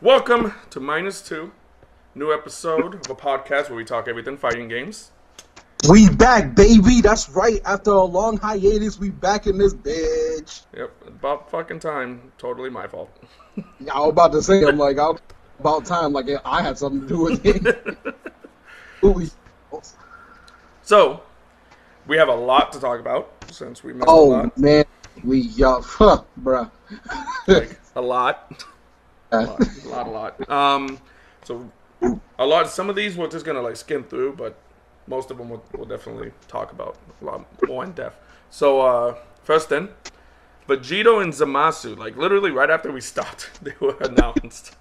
Welcome to -2, new episode of a podcast where we talk everything fighting games. We back, baby. That's right. After a long hiatus, we back in this bitch. Yep, about fucking time. Totally my fault. Yeah, I was about to say, about time, like I had something to do with it. Ooh. So, we have a lot to talk about since we missed a lot. Oh man, bruh. Like, a lot. A lot. So, a lot. Some of these we're just gonna like skim through, but most of them we'll definitely talk about a lot more in depth. So, first then, Vegito and Zamasu, like literally right after we stopped, they were announced.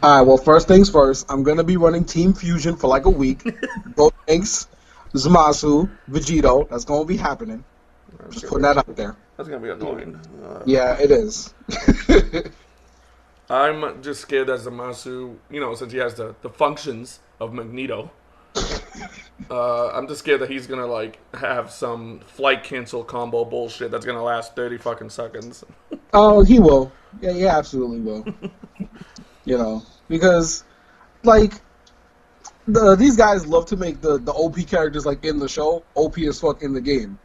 All right. Well, first things first. I'm gonna be running Team Fusion for like a week. Both thanks, Zamasu, Vegito. That's gonna be happening. Just putting that out there. That's gonna be annoying. Yeah, it is. I'm just scared that Zamasu, since he has the functions of Magneto, I'm just scared that he's gonna like have some flight cancel combo bullshit that's gonna last 30 fucking seconds. Oh, he will. Yeah, he absolutely will. Because like these guys love to make the OP characters like in the show OP as fuck in the game.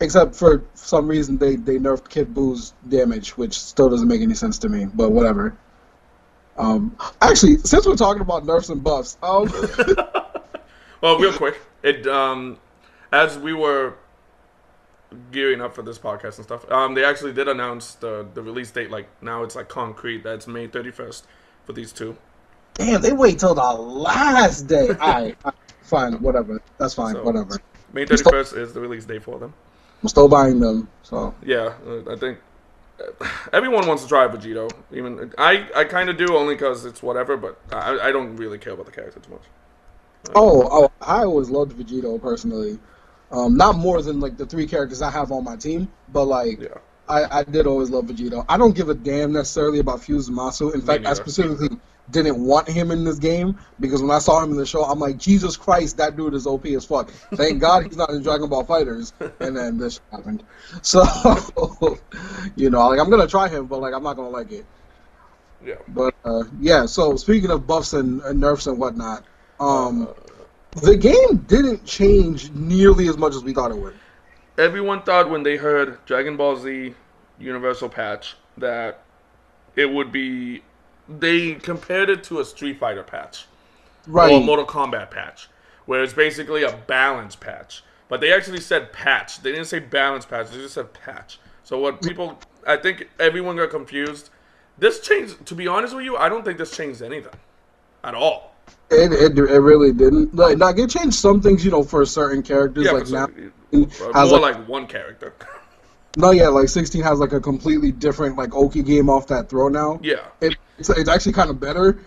Except for some reason they nerfed Kid Boo's damage, which still doesn't make any sense to me, but whatever. Actually, since we're talking about nerfs and buffs, well, real quick, as we were gearing up for this podcast and stuff, they actually did announce the release date. Like now, it's like concrete. That's May 31st for these two. Damn, they wait till the last day. All right, fine, whatever. That's fine, So, whatever. May 31st is the release date for them. I'm still buying them, so Yeah, I think everyone wants to try Vegito. Even I kind of do, only because it's whatever. But I don't really care about the character too much. Oh, I always loved Vegito personally. Not more than like the 3 characters I have on my team, but like Yeah. I did always love Vegito. I don't give a damn necessarily about Fuse Masu. In fact, I specifically didn't want him in this game because when I saw him in the show, I'm like, Jesus Christ, that dude is OP as fuck. Thank God he's not in Dragon Ball Fighters. And then this happened. So, like I'm gonna try him, but like I'm not gonna like it. Yeah. But yeah. So speaking of buffs and nerfs and whatnot, the game didn't change nearly as much as we thought it would. Everyone thought when they heard Dragon Ball Z Universal Patch that it would be. They compared it to a Street Fighter patch, Right. or a Mortal Kombat patch, where it's basically a balance patch. But they actually said patch. They didn't say balance patch. They just said patch. So I think everyone got confused. This changed. To be honest with you, I don't think this changed anything at all. It really didn't. Like it changed some things, for certain characters. Yeah, like for now, more has like one character. No, yeah, like 16 has like a completely different like Oki game off that throw now. Yeah, it's actually kind of better.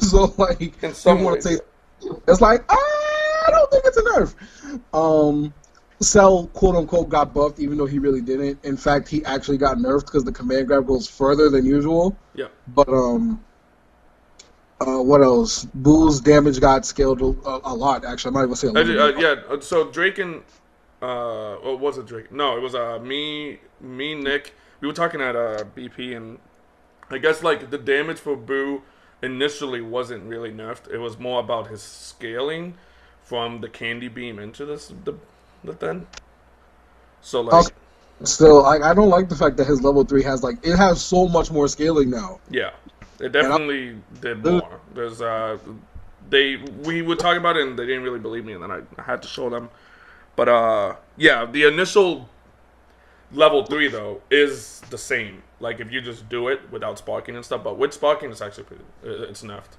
So like, in some want ways, to say it's like I don't think it's a nerf. Cell quote unquote got buffed, even though he really didn't. In fact, he actually got nerfed because the command grab goes further than usual. Yeah. But what else? Boo's damage got scaled a lot. Actually, I might even say a little bit. Yeah. So Drake and or was it Drake? No, it was me, Nick. We were talking at BP, and I guess like the damage for Boo initially wasn't really nerfed. It was more about his scaling from the candy beam into the thing. So like, Okay. Still, I don't like the fact that his level 3 has it has so much more scaling now. yeah, it definitely did more. There's we would talk about it, and they didn't really believe me, and then I had to show them. But yeah, the initial level 3 though is the same. Like if you just do it without sparking and stuff, but with sparking, it's actually it's nerfed.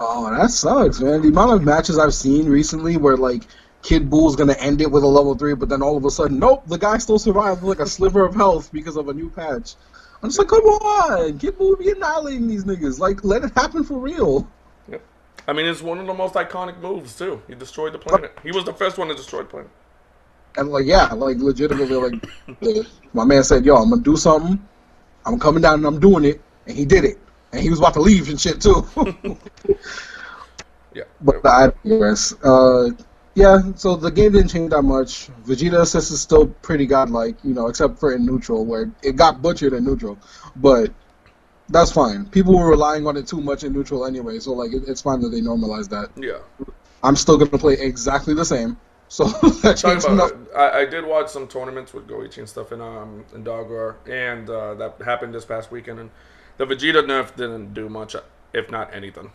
Oh, that sucks, man. The amount of matches I've seen recently where like Kid Bull's gonna end it with a level 3, but then all of a sudden, nope, the guy still survived with like a sliver of health because of a new patch. I'm just like, come on, Kid Bull be annihilating these niggas. Like, let it happen for real. Yep. I mean, it's one of the most iconic moves too. He destroyed the planet. He was the first one to destroy the planet. And like, yeah, like legitimately, like my man said, yo, I'm gonna do something. I'm coming down and I'm doing it, and he did it, and he was about to leave and shit too. Yeah, but I digress. Yeah, so the game didn't change that much. Vegeta assist is still pretty godlike, except for in neutral, where it got butchered in neutral. But That's fine. People were relying on it too much in neutral anyway, so like it's fine that they normalize that. Yeah. I'm still gonna play exactly the same. So that Talking changed about, nothing. I did watch some tournaments with Goichi and stuff in Dogwar, and that happened this past weekend. And the Vegeta nerf didn't do much, if not anything.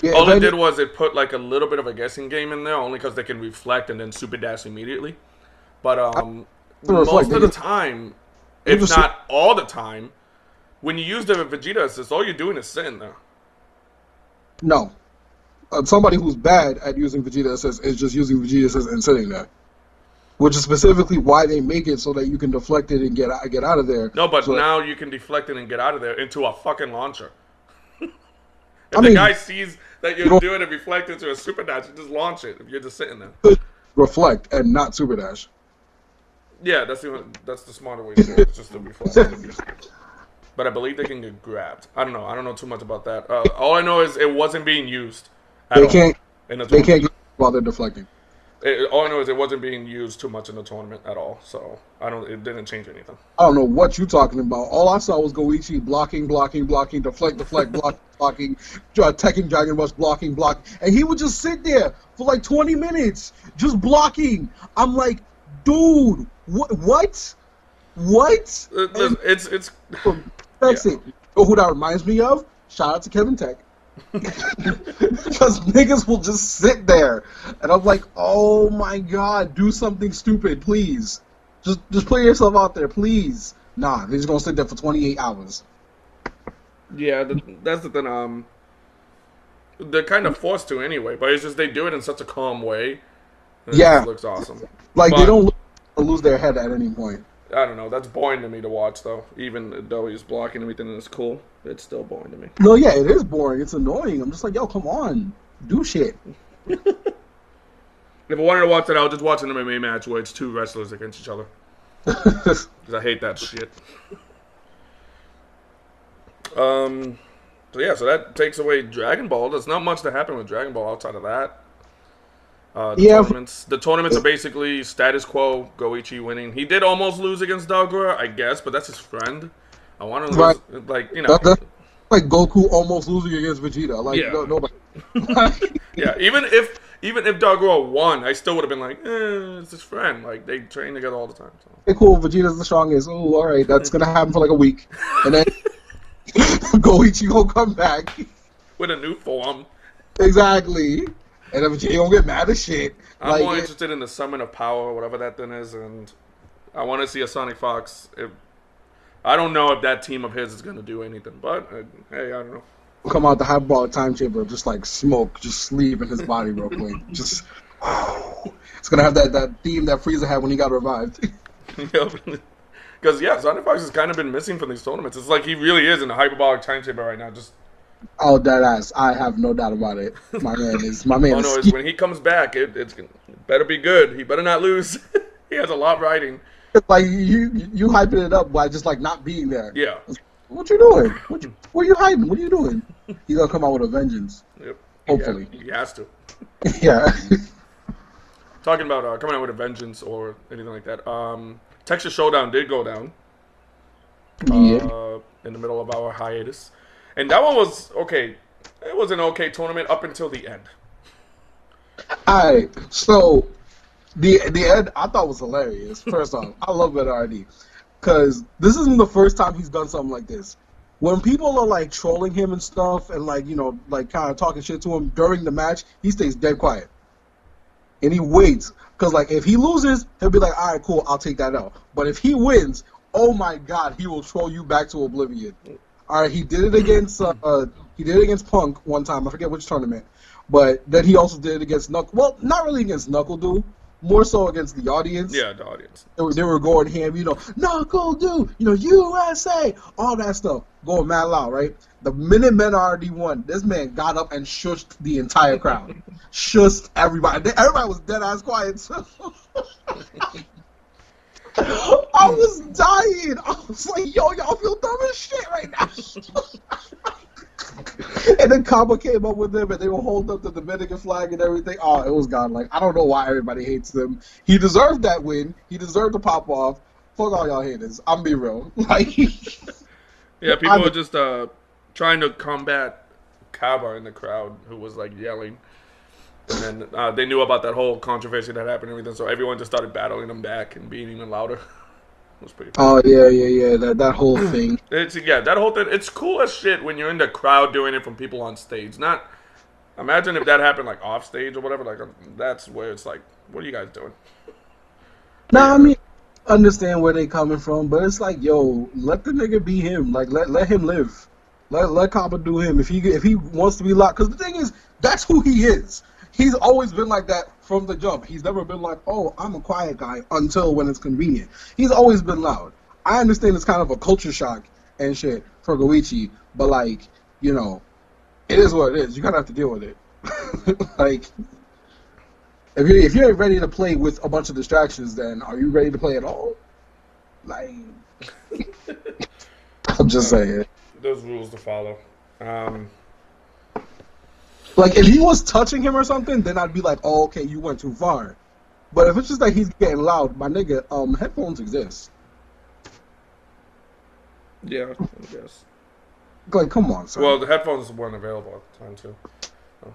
Yeah, All it did was it put like a little bit of a guessing game in there, only because they can reflect and then super dash immediately. But most of the time, if not all the time, when you use the Vegeta assist, all you're doing is sitting there. No. Somebody who's bad at using Vegeta assist is just using Vegeta assist and sitting there. Which is specifically why they make it so that you can deflect it and get out of there. No, but so now you can deflect it and get out of there into a fucking launcher. If the guy sees that you're doing it reflect into a super dash, you just launch it if you're just sitting there. Reflect and not super dash. Yeah, that's the smarter way to do it. It's just to reflect. But I believe they can get grabbed. I don't know. I don't know too much about that. All I know is it wasn't being used. They can't get while they're deflecting. All I know is it wasn't being used too much in the tournament at all. So it didn't change anything. I don't know what you're talking about. All I saw was Goichi blocking, deflect, blocking, attacking Dragon Rush, blocking, and he would just sit there for like 20 minutes just blocking. I'm like, dude, what? What? It's that's it. Oh, who that reminds me of? Shout out to Kevin Tech. Because niggas will just sit there, and I'm like, oh my god, do something stupid, please. Just put yourself out there, please. Nah, they're just gonna sit there for 28 hours. Yeah, that's the thing. They're kind of forced to anyway, but it's just they do it in such a calm way. Yeah, it looks awesome. Like they don't lose their head at any point. I don't know. That's boring to me to watch, though. Even though he's blocking everything and it's cool, it's still boring to me. No, yeah, it is boring. It's annoying. I'm just like, yo, come on, do shit. If I wanted to watch it, I'll just watch an MMA match where it's two wrestlers against each other. Because I hate that shit. So that takes away Dragon Ball. There's not much to happen with Dragon Ball outside of that. The tournaments are basically status quo. Goichi winning. He did almost lose against Dogura, I guess, but that's his friend. I want to lose, That's like Goku almost losing against Vegeta. Like nobody. Yeah, even if Dogura won, I still would have been like, it's his friend. Like they train together all the time. So. Okay, cool. Vegeta's the strongest. Oh, all right, that's gonna happen for like a week, and then Goichi will come back with a new form. Exactly. And if you don't get mad as shit. I'm more interested in the Summon of Power, whatever that thing is, and I want to see a Sonic Fox. I don't know if that team of his is going to do anything, but hey, I don't know. Come out the hyperbolic time chamber, just like smoke, just sleep in his body real quick. Just, it's going to have that theme that Frieza had when he got revived. Because, Sonic Fox has kind of been missing from these tournaments. It's like he really is in the hyperbolic time chamber right now, just... Oh, that ass! I have no doubt about it. My man is. When he comes back, it better be good. He better not lose. He has a lot riding. It's like you hyping it up by just like not being there. Yeah. What you doing? What are you hyping? What are you doing? He's gonna come out with a vengeance. Yep. Hopefully. He has to. Yeah. Talking about coming out with a vengeance or anything like that. Texas Showdown did go down. In the middle of our hiatus. And that one was okay. It was an okay tournament up until the end. Alright, so the end I thought was hilarious. First off, I love BetRD because this isn't the first time he's done something like this. When people are like trolling him and stuff, and like kind of talking shit to him during the match, he stays dead quiet and he waits because like if he loses, he'll be like, all right, cool, I'll take that out. But if he wins, oh my god, he will troll you back to oblivion. All right, he did it against Punk one time. I forget which tournament, but then he also did it against Knuckle. Well, not really against Knuckle Dude, more so against the audience. Yeah, the audience. They were going ham, Knuckle Dude, USA, all that stuff, going mad loud, right? The minute BetRD won, this man got up and shushed the entire crowd, shushed everybody. Everybody was dead ass quiet. I was dying. I was like, yo, y'all feel dumb as shit right now. And then Kaba came up with them, and they were holding up the Dominican flag and everything. Oh, it was gone. Like, I don't know why everybody hates him. He deserved that win. He deserved to pop off. Fuck all y'all haters. I'm be real. Like, Yeah, people were just trying to combat Kaba in the crowd who was like yelling. And then they knew about that whole controversy that happened and everything, so everyone just started battling them back and being even louder. It was pretty funny. Oh yeah. That whole thing. That whole thing. It's cool as shit when you're in the crowd doing it from people on stage. Not imagine if that happened like off stage or whatever. Like that's where it's like, what are you guys doing? Nah, I mean, understand where they coming from, but it's like, yo, let the nigga be him. Like, let him live. Let Copper do him. If he wants to be locked, because the thing is, that's who he is. He's always been like that from the jump. He's never been like, oh, I'm a quiet guy until when it's convenient. He's always been loud. I understand it's kind of a culture shock and shit for Goichi, but like, you know, it is what it is. You kind of have to deal with it. Like, if you're ready to play with a bunch of distractions, then are you ready to play at all? Like, I'm just saying. Those rules to follow. Like, if he was touching him or something, then I'd be like, oh, okay, you went too far. But if it's just like he's getting loud, my nigga, headphones exist. Yeah, I guess. Like, come on, son. Well, the headphones weren't available at the time, too. Oh.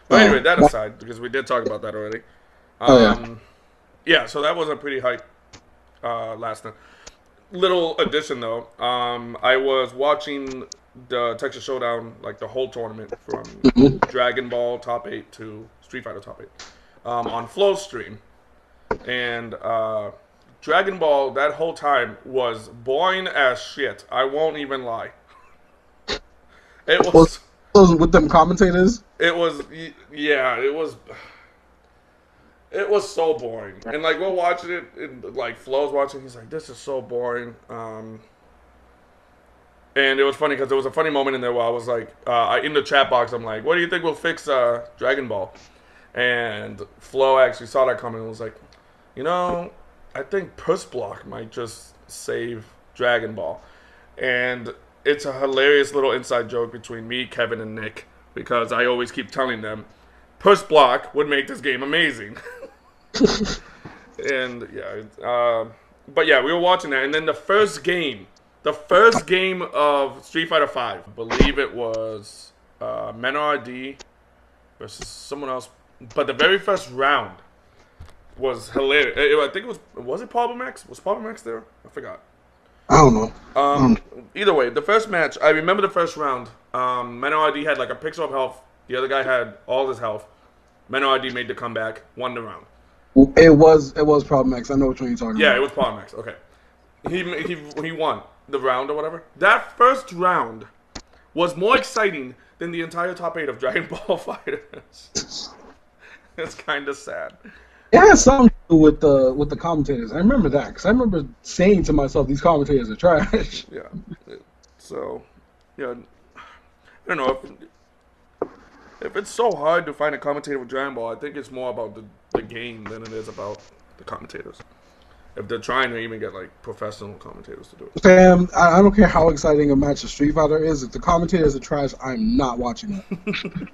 But anyway, that aside, because we did talk about that already. Yeah, so that was a pretty hype last night. Little addition, though. I was watching the Texas Showdown, like the whole tournament from Dragon Ball Top 8 to Street Fighter Top 8 on Flow Stream. And Dragon Ball, that whole time, was boring as shit. I won't even lie. It was... With them commentators? It was... Yeah, it was... It was so boring. And, like, we're watching it, and, like, Flo's watching, he's like, this is so boring. And it was funny, because there was a funny moment in there where I was like, in the chat box, I'm like, what do you think will fix Dragon Ball? And Flo actually saw that comment and was like, you know, I think Push Block might just save Dragon Ball. And it's a hilarious little inside joke between me, Kevin, and Nick, because I always keep telling them, Push Block would make this game amazing. And yeah, but yeah, we were watching that, and then the first game of Street Fighter V, I believe it was Menor D versus someone else, but the very first round was hilarious. I think it was it Pablo Max? Was Pablo Max there? I forgot. I don't know. Either way, the first match, I remember the first round. Menor D had like a pixel of health. The other guy had all his health. Menor D made the comeback, won the round. It was Problem X. I know which one you're talking about. Yeah, it was Pablo Max. Okay, he won the round or whatever. That first round was more exciting than the entire top 8 of Dragon Ball Fighters. It's kind of sad. It has something to do with the commentators. I remember that because I remember saying to myself, "These commentators are trash." Yeah. So, yeah, I don't know if it's so hard to find a commentator with Dragon Ball. I think it's more about the game than it is about the commentators. If they're trying to even get like professional commentators to do it. Sam, I don't care how exciting a match of Street Fighter is. If the commentators are trash, I'm not watching it.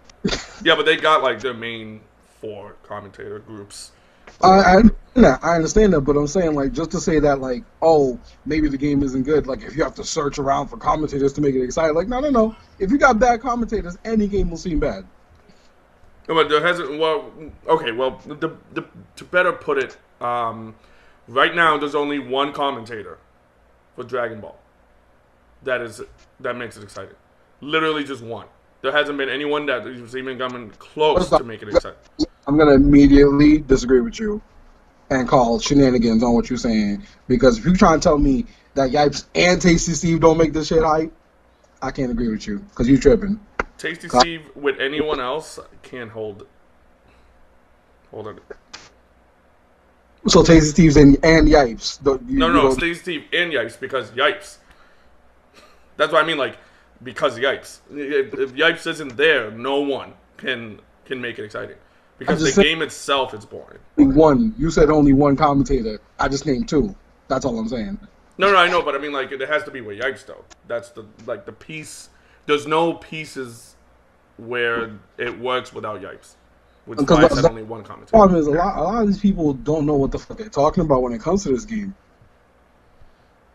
Yeah, but they got like their main 4 commentator groups. I understand that, but I'm saying like just to say that like, oh, maybe the game isn't good. Like if you have to search around for commentators to make it exciting, like no. If you got bad commentators, any game will seem bad. But there hasn't. Well, okay. Well, to better put it, right now there's only one commentator for Dragon Ball. That makes it exciting. Literally just one. There hasn't been anyone that has even coming close to make it exciting. I'm gonna immediately disagree with you and call shenanigans on what you're saying, because if you try and tell me that Yipes and Tasty Steve don't make this shit hype, I can't agree with you because you tripping. Tasty Steve with anyone else can't hold it. So Tasty Steve's and Yipes. No, Tasty Steve and Yipes because Yipes. That's what I mean, like because Yipes. If Yipes isn't there, no one can make it exciting. Because the game itself is boring. You said only one commentator. I just named 2. That's all I'm saying. No, I know, but I mean, like, it has to be with Yipes, though. That's the piece. There's no pieces where it works without Yipes. Which is why I said only one commentator. The problem is a lot of these people don't know what the fuck they're talking about when it comes to this game.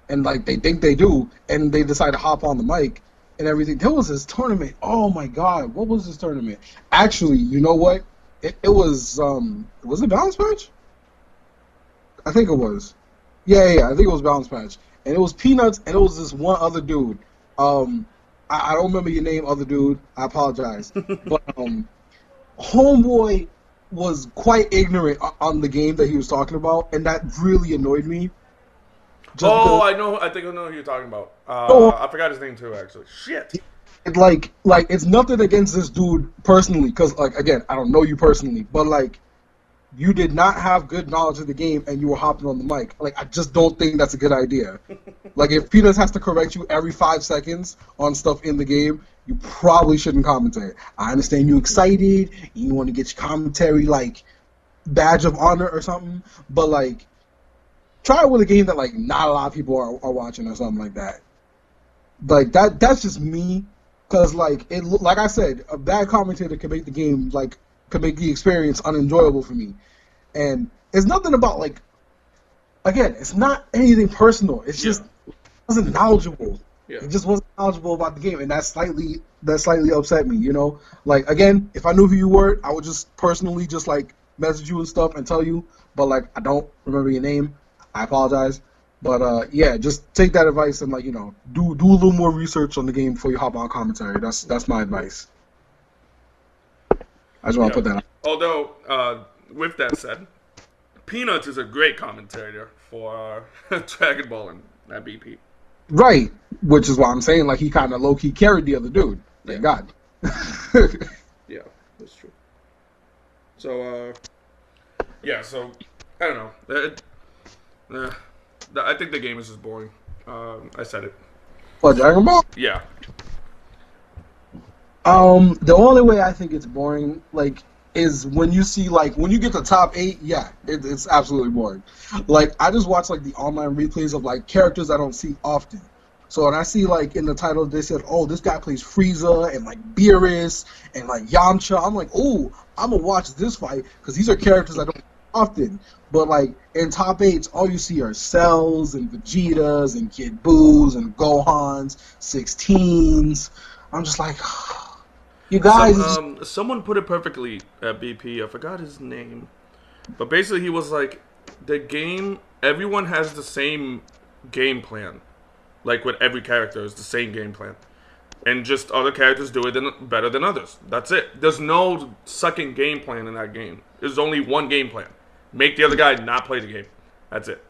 and like they think they do, and they decide to hop on the mic and everything. There was this tournament. Oh my god, what was this tournament? Actually, you know what? It was it Balance Match? I think it was. Yeah, I think it was Balance Match. And it was Peanuts, and it was this one other dude. I don't remember your name, other dude. I apologize. But Homeboy was quite ignorant on the game that he was talking about, and that really annoyed me. I know. I think I know who you're talking about. I forgot his name too, actually. Shit. Like it's nothing against this dude personally, because like again, I don't know you personally, but like you did not have good knowledge of the game and you were hopping on the mic. Like I just don't think that's a good idea. Like if Peanuts has to correct you every 5 seconds on stuff in the game, you probably shouldn't commentate. I understand you're excited, you want to get your commentary like badge of honor or something, but like try it with a game that like not a lot of people are watching or something like that. Like that's just me. Because, like I said, a bad commentator can make the game, like, can make the experience unenjoyable for me. And it's nothing about, like, again, it's not anything personal. It's just, it wasn't knowledgeable. Yeah. It just wasn't knowledgeable about the game. And that slightly upset me, you know? Like, again, if I knew who you were, I would just personally just, like, message you and stuff and tell you. But, like, I don't remember your name. I apologize. But yeah, just take that advice and like do a little more research on the game before you hop on commentary. That's my advice. I just want to put that out. Although, with that said, Peanuts is a great commentator for Dragon Ball and that BP. Right, which is why I'm saying like he kind of low key carried the other dude. Thank God. Yeah, that's true. So so I don't know. I think the game is just boring. I said it. What, Dragon Ball? Yeah. The only way I think it's boring, like, is when you see, like, when you get to top 8, yeah, it's absolutely boring. Like, I just watch, like, the online replays of, like, characters I don't see often. So when I see, like, in the title, they said, oh, this guy plays Frieza and, like, Beerus and, like, Yamcha. I'm like, oh, I'm going to watch this fight because these are characters I don't often. But like in top 8s, all you see are Cells and Vegetas and Kid Boos and Gohans, 16s. I'm just like, you guys. Someone put it perfectly at BP. I forgot his name, but basically he was like, the game. Everyone has the same game plan, like with every character is the same game plan, and just other characters do it better than others. That's it. There's no second game plan in that game. There's only one game plan. Make the other guy not play the game. That's it.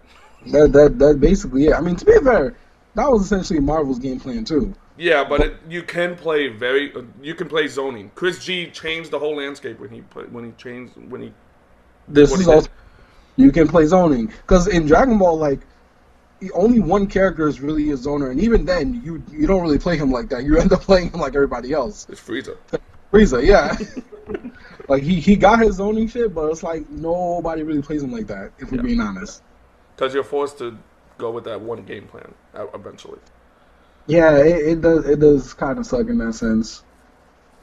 That basically it. I mean, to be fair, that was essentially Marvel's game plan too. Yeah, but you can play zoning. Chris G changed the whole landscape when he. This is also you can play zoning because in Dragon Ball, like only one character is really a zoner, and even then, you don't really play him like that. You end up playing him like everybody else. It's Frieza. Frieza, yeah. Like he got his zoning shit, but it's like nobody really plays him like that. If we're being honest, because you're forced to go with that one game plan eventually. Yeah, it does kind of suck in that sense.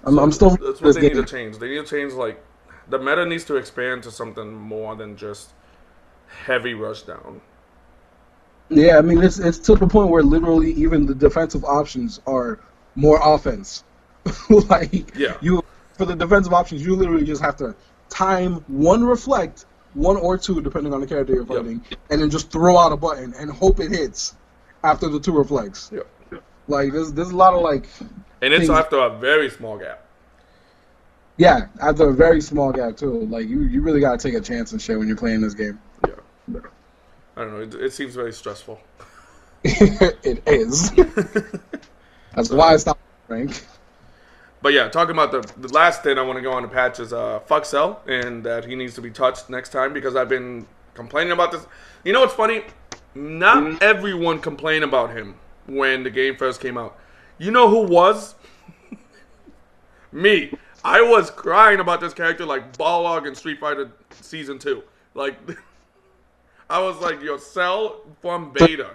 I'm still. That's what they need to change. They need to change like the meta needs to expand to something more than just heavy rush down. Yeah, I mean it's to the point where literally even the defensive options are more offense. Like for the defensive options, you literally just have to time one reflect, one or two, depending on the character you're fighting, and then just throw out a button and hope it hits after the 2 reflects. Yep. Like there's a lot of like, and it's after a very small gap. Yeah, after a very small gap too. Like you really gotta take a chance and shit when you're playing this game. Yeah. I don't know. It seems very stressful. It is. That's why I stopped Frank. But yeah, talking about the last thing I want to go on to patch is fuck Cell, and that he needs to be touched next time because I've been complaining about this. You know what's funny? Not everyone complained about him when the game first came out. You know who was? Me. I was crying about this character like Balrog in Street Fighter Season 2. Like, I was like, yo, Cell from beta.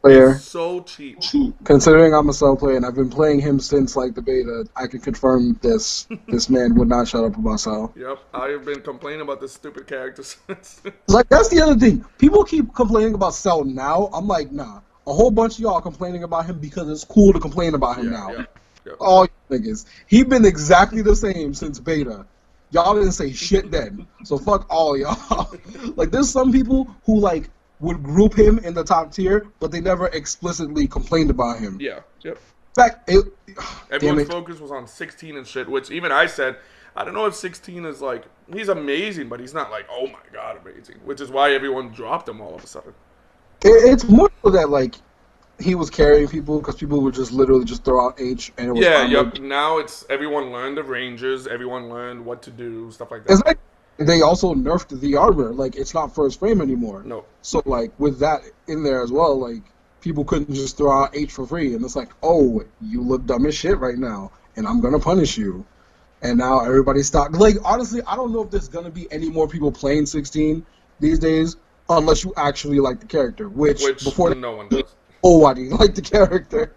Player. So cheap. Considering I'm a Cell player and I've been playing him since like the beta, I can confirm this. This man would not shut up about Cell. Yep, I've been complaining about this stupid character since. Like that's the other thing. People keep complaining about Cell now. I'm like, nah. a whole bunch of y'all complaining about him because it's cool to complain about him now. Yeah. All you niggas. He been exactly the same since beta. Y'all didn't say shit then. So fuck all y'all. Like, there's some people who, like, would group him in the top tier, but they never explicitly complained about him. Yeah, yep. In fact, everyone's focus was on 16 and shit, which even I said, I don't know if 16 is like, he's amazing, but he's not like, oh my god, amazing. Which is why everyone dropped him all of a sudden. It's more so that, like, he was carrying people because people would just literally just throw out H and it was yep. Now it's everyone learned the ranges, everyone learned what to do, stuff like that. It's like they also nerfed the armor. Like, it's not first frame anymore. No. So, like, with that in there as well, like, people couldn't just throw out H for free. And it's like, oh, you look dumb as shit right now, and I'm going to punish you. And now everybody stopped. Like, honestly, I don't know if there's going to be any more people playing 16 these days unless you actually like the character. Which before no one does. Nobody liked the character.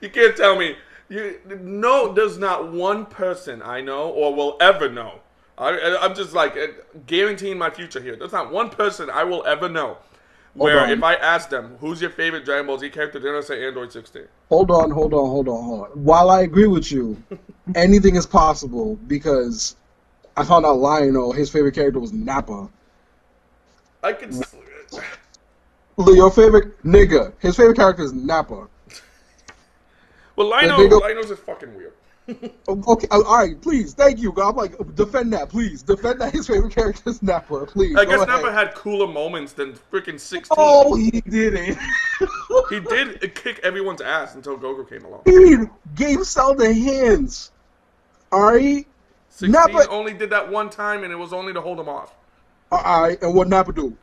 You can't tell me. There's not one person I know or will ever know. I'm just like guaranteeing my future here. There's not one person I will ever know where if I ask them, who's your favorite Dragon Ball Z character, they're going to say Android 16. Hold on. While I agree with you, anything is possible because I found out Lionel, his favorite character was Nappa. I could... Your favorite nigga. His favorite character is Nappa. Well, Lionel's just fucking weird. Okay, all right, please, thank you. I'm like, defend that, please. Defend that his favorite character is Nappa, please. I guess Nappa had cooler moments than freaking 16. Oh, he didn't. He did kick everyone's ass until Goku came along. He gave Cell the hands. All right? 16 Nappa only did that one time, and it was only to hold him off. All right, and what Nappa do?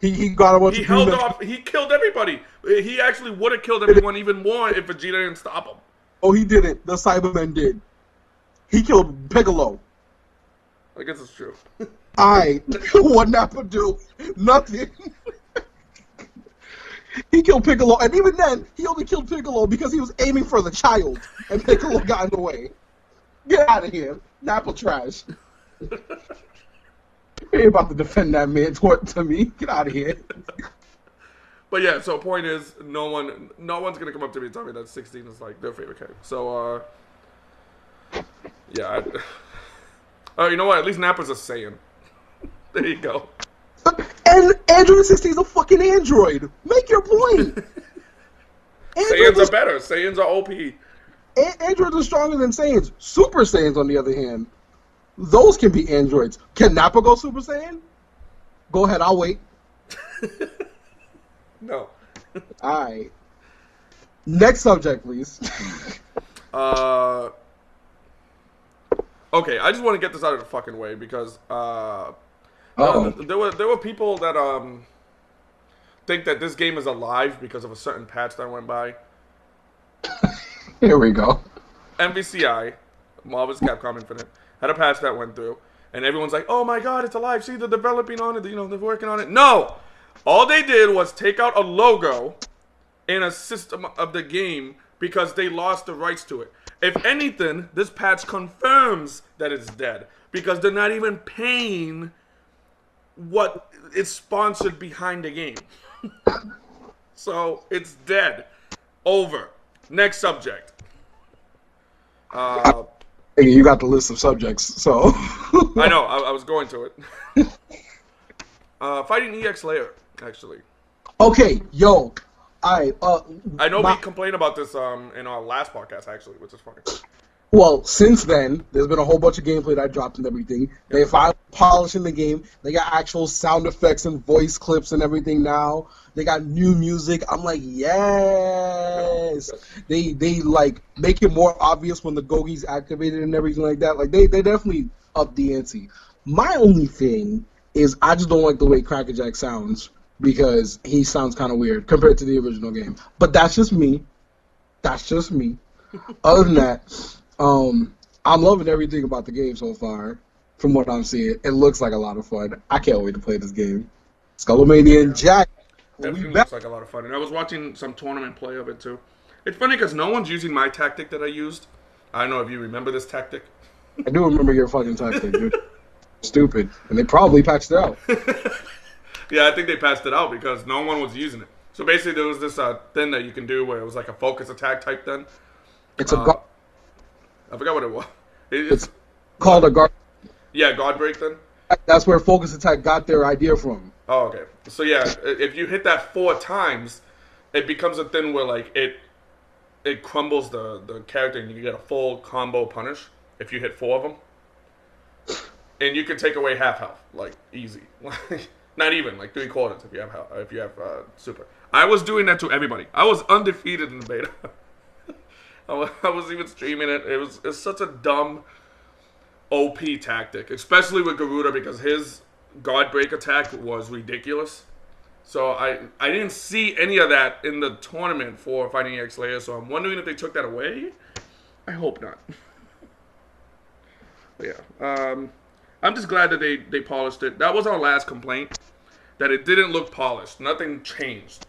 He got a bunch of... He held off. He killed everybody. He actually would have killed everyone even more if Vegeta didn't stop him. Oh, he didn't. The Cybermen did. He killed Piccolo. I guess it's true. Alright. What Nappa do? Nothing. He killed Piccolo, and even then, he only killed Piccolo because he was aiming for the child, and Piccolo got in the way. Get out of here. Nappa trash. You ain't about to defend that man to me. Get out of here. But yeah, so point is, no one's gonna come up to me and tell me that 16 is like their favorite character. So, yeah. Oh, you know what? At least Nappa's a Saiyan. There you go. And Android 16 is a fucking android. Make your point. Saiyans are better. Saiyans are OP. Androids are stronger than Saiyans. Super Saiyans, on the other hand, those can be androids. Can Nappa go Super Saiyan? Go ahead, I'll wait. No. Alright. Next subject, please. Okay, I just want to get this out of the fucking way because there were people that think that this game is alive because of a certain patch that went by. Here we go. MVCI, Marvel's Capcom Infinite, had a patch that went through, and everyone's like, "Oh my god, it's alive! See, they're developing on it. You know, they're working on it." No. All they did was take out a logo in a system of the game because they lost the rights to it. If anything, this patch confirms that it's dead because they're not even paying what is sponsored behind the game. So, it's dead. Over. Next subject. You got the list of subjects, so... I know, I was going to it. Fighting EX Layer. Actually. Okay, yo. I know we complained about this in our last podcast, actually, which is funny. Well, since then, there's been a whole bunch of gameplay that I dropped and everything. They finally polishing the game. They got actual sound effects and voice clips and everything now. They got new music. I'm like, yes. They like make it more obvious when the Gogi's activated and everything like that. Like they definitely up the ante. My only thing is I just don't like the way Crackerjack sounds. Because he sounds kind of weird compared to the original game. But that's just me. Other than that, I'm loving everything about the game so far. From what I'm seeing, it looks like a lot of fun. I can't wait to play this game. Skullomania and Jack. Everything looks like a lot of fun. And I was watching some tournament play of it too. It's funny because no one's using my tactic that I used. I don't know if you remember this tactic. I do remember your fucking tactic, dude. Stupid. And they probably patched it out. Yeah, I think they patched it out because no one was using it. So basically, there was this thing that you can do where it was like a focus attack type thing. It's a guard. I forgot what it was. It's called a guard. Yeah, guard break then. That's where focus attack got their idea from. Oh, okay. So yeah, if you hit that 4 times, it becomes a thing where like it crumbles the character and you get a full combo punish if you hit 4 of them. And you can take away half health, like easy. Not even like 3/4 if you have super. I was doing that to everybody. I was undefeated in the beta. I was even streaming it. It's such a dumb OP tactic, especially with Garuda because his guard break attack was ridiculous. So I didn't see any of that in the tournament for Fighting EX Layer. So I'm wondering if they took that away. I hope not. But yeah, I'm just glad that they polished it. That was our last complaint, that it didn't look polished. Nothing changed.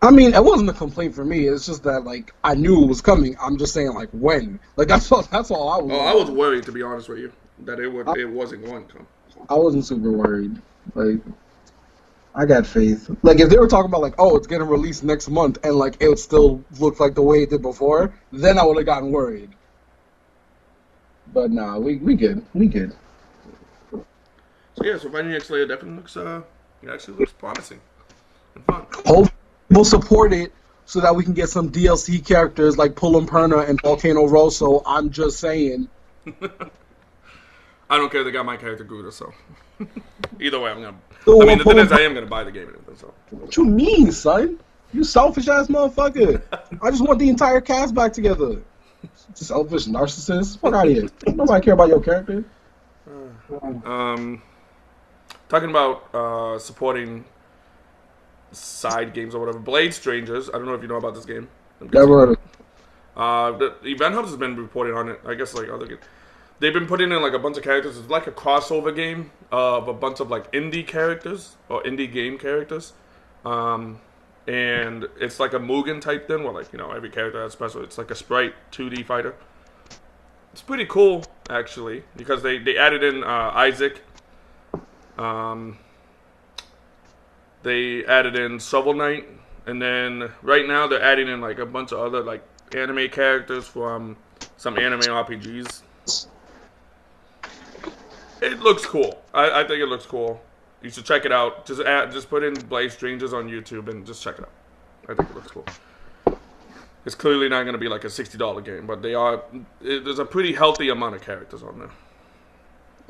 I mean, it wasn't a complaint for me. It's just that, like, I knew it was coming. I'm just saying, like, when. Like, that's all I was. Oh, I was worried, to be honest with you, that it wasn't going to come. I wasn't super worried. Like, I got faith. Like, if they were talking about, like, oh, it's getting released next month, and, like, it would still look like the way it did before, then I would have gotten worried. But, nah, we good. We good. So, yeah, so Fighting EX Layer definitely looks, it actually looks promising and fun. We'll support it so that we can get some DLC characters like Pullum Perna and Volcano Rosso. I'm just saying. I don't care. They got my character Gouda, so either way, I'm gonna. I mean, the thing is, I am gonna buy the game. So. What you mean, son? You selfish ass motherfucker. I just want the entire cast back together. Selfish narcissist. Fuck out of here. Nobody care about your character. Talking about supporting side games or whatever. Blade Strangers. I don't know if you know about this game. Never. The Event Hubs has been reporting on it. I guess like other games. They've been putting in like a bunch of characters. It's like a crossover game of a bunch of like indie characters or indie game characters. And it's like a Mugen type thing where like, you know, every character has special. It's like a sprite 2D fighter. It's pretty cool actually because they added in Isaac. They added in Shovel Knight, and then right now they're adding in like a bunch of other like anime characters from some anime RPGs. It looks cool. I think it looks cool. You should check it out. Just put in Blade Strangers on YouTube and just check it out. I think it looks cool. It's clearly not going to be like a $60 game, but there's a pretty healthy amount of characters on there.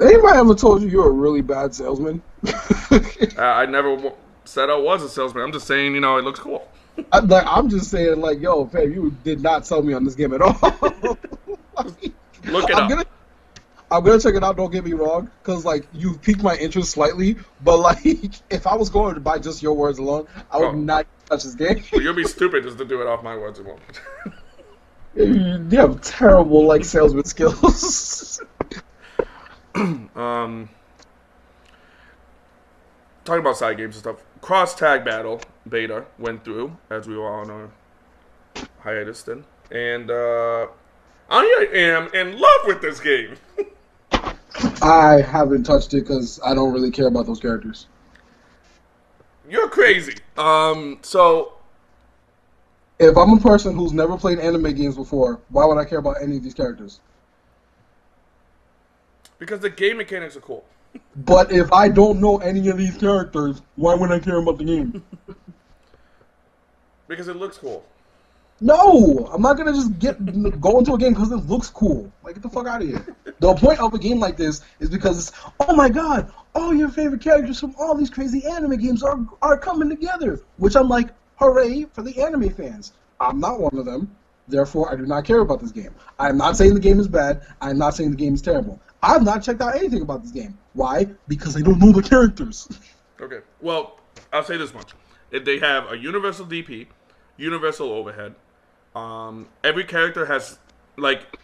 Anybody ever told you you're a really bad salesman? I never said I was a salesman. I'm just saying, you know, it looks cool. I'm just saying, like, yo, fam, you did not sell me on this game at all. Look it up. I'm gonna check it out. Don't get me wrong, because like you piqued my interest slightly. But like, if I was going to buy just your words alone, I would not touch this game. Well, you'll be stupid just to do it off my words alone. You have terrible like salesman skills. Talking about side games and stuff. Cross Tag Battle beta went through as we were on a hiatus then, and I am in love with this game. I haven't touched it because I don't really care about those characters. You're crazy. So if I'm a person who's never played anime games before, why would I care about any of these characters? Because the game mechanics are cool. But if I don't know any of these characters, why would I care about the game? Because it looks cool. No, I'm not gonna just go into a game because it looks cool. Like, get the fuck out of here. The point of a game like this is because it's, oh my god, all your favorite characters from all these crazy anime games are coming together. Which I'm like, hooray for the anime fans. I'm not one of them. Therefore, I do not care about this game. I'm not saying the game is bad. I'm not saying the game is terrible. I've not checked out anything about this game. Why? Because I don't know the characters. Okay. Well, I'll say this much. If they have a universal DP, universal overhead. Every character has like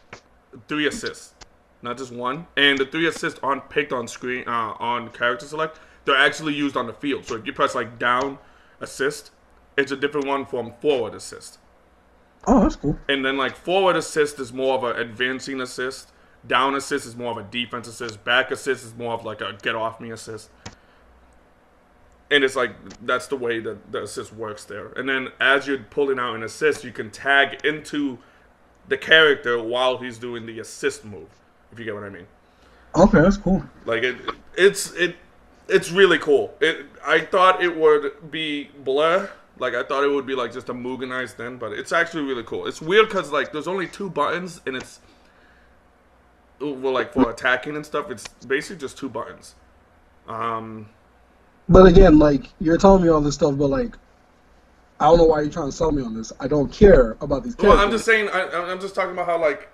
3 assists, not just one. And the 3 assists aren't picked on screen on character select. They're actually used on the field. So if you press like down assist, it's a different one from forward assist. Oh, that's cool. And then like forward assist is more of an advancing assist. Down assist is more of a defense assist. Back assist is more of like a get off me assist. And it's like, that's the way that the assist works there. And then as you're pulling out an assist, you can tag into the character while he's doing the assist move, if you get what I mean. Okay, that's cool. Like, it's really cool. I thought it would be bleh. Like, I thought it would be, like, just a Mugenized thing, but it's actually really cool. It's weird because, like, there's only 2 buttons, and it's, well, like, for attacking and stuff, it's basically just 2 buttons. But again, like, you're telling me all this stuff, but, like, I don't know why you're trying to sell me on this. I don't care about these characters. Well, I'm just saying, I'm just talking about how, like,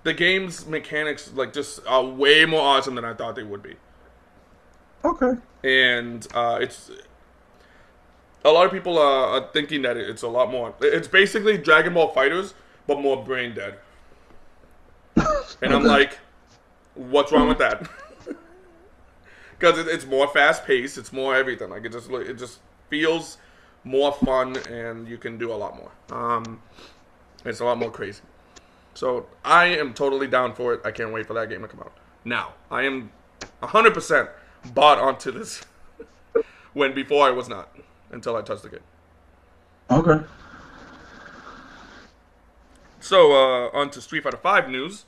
the game's mechanics, like, just are way more awesome than I thought they would be. Okay. And it's... A lot of people are thinking that it's a lot more... It's basically Dragon Ball FighterZ, but more brain dead. And I'm like, what's wrong with that? Because it's more fast-paced, it's more everything. Like, it just feels more fun, and you can do a lot more. It's a lot more crazy. So, I am totally down for it. I can't wait for that game to come out. Now, I am 100% bought onto this when before I was not, until I touched the game. Okay. So, on to Street Fighter V news.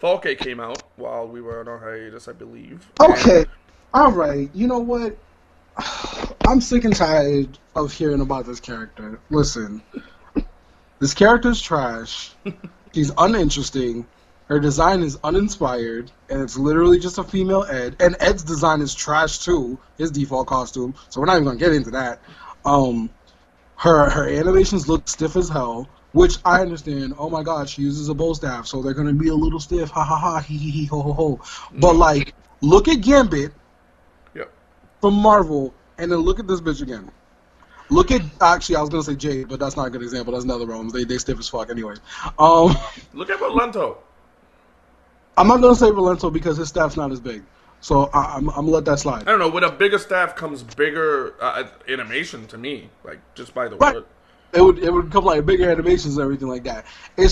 Falke came out while we were on our hiatus, I believe. Okay. All right. You know what? I'm sick and tired of hearing about this character. Listen. This character's trash. She's uninteresting. Her design is uninspired. And it's literally just a female Ed. And Ed's design is trash, too. His default costume. So we're not even going to get into that. Her animations look stiff as hell. Which I understand. Oh my god, she uses a bow staff, so they're gonna be a little stiff. Ha ha ha, hee hee hee, ho ho ho. But like, look at Gambit from Marvel, and then look at this bitch again. Look at actually, I was gonna say Jade, but that's not a good example. That's another realm. They stiff as fuck, anyways. Look at Valento. I'm not gonna say Valento because his staff's not as big, so I'm gonna let that slide. I don't know. With a bigger staff comes bigger animation to me, like just by the word. It would come like bigger animations and everything like that. I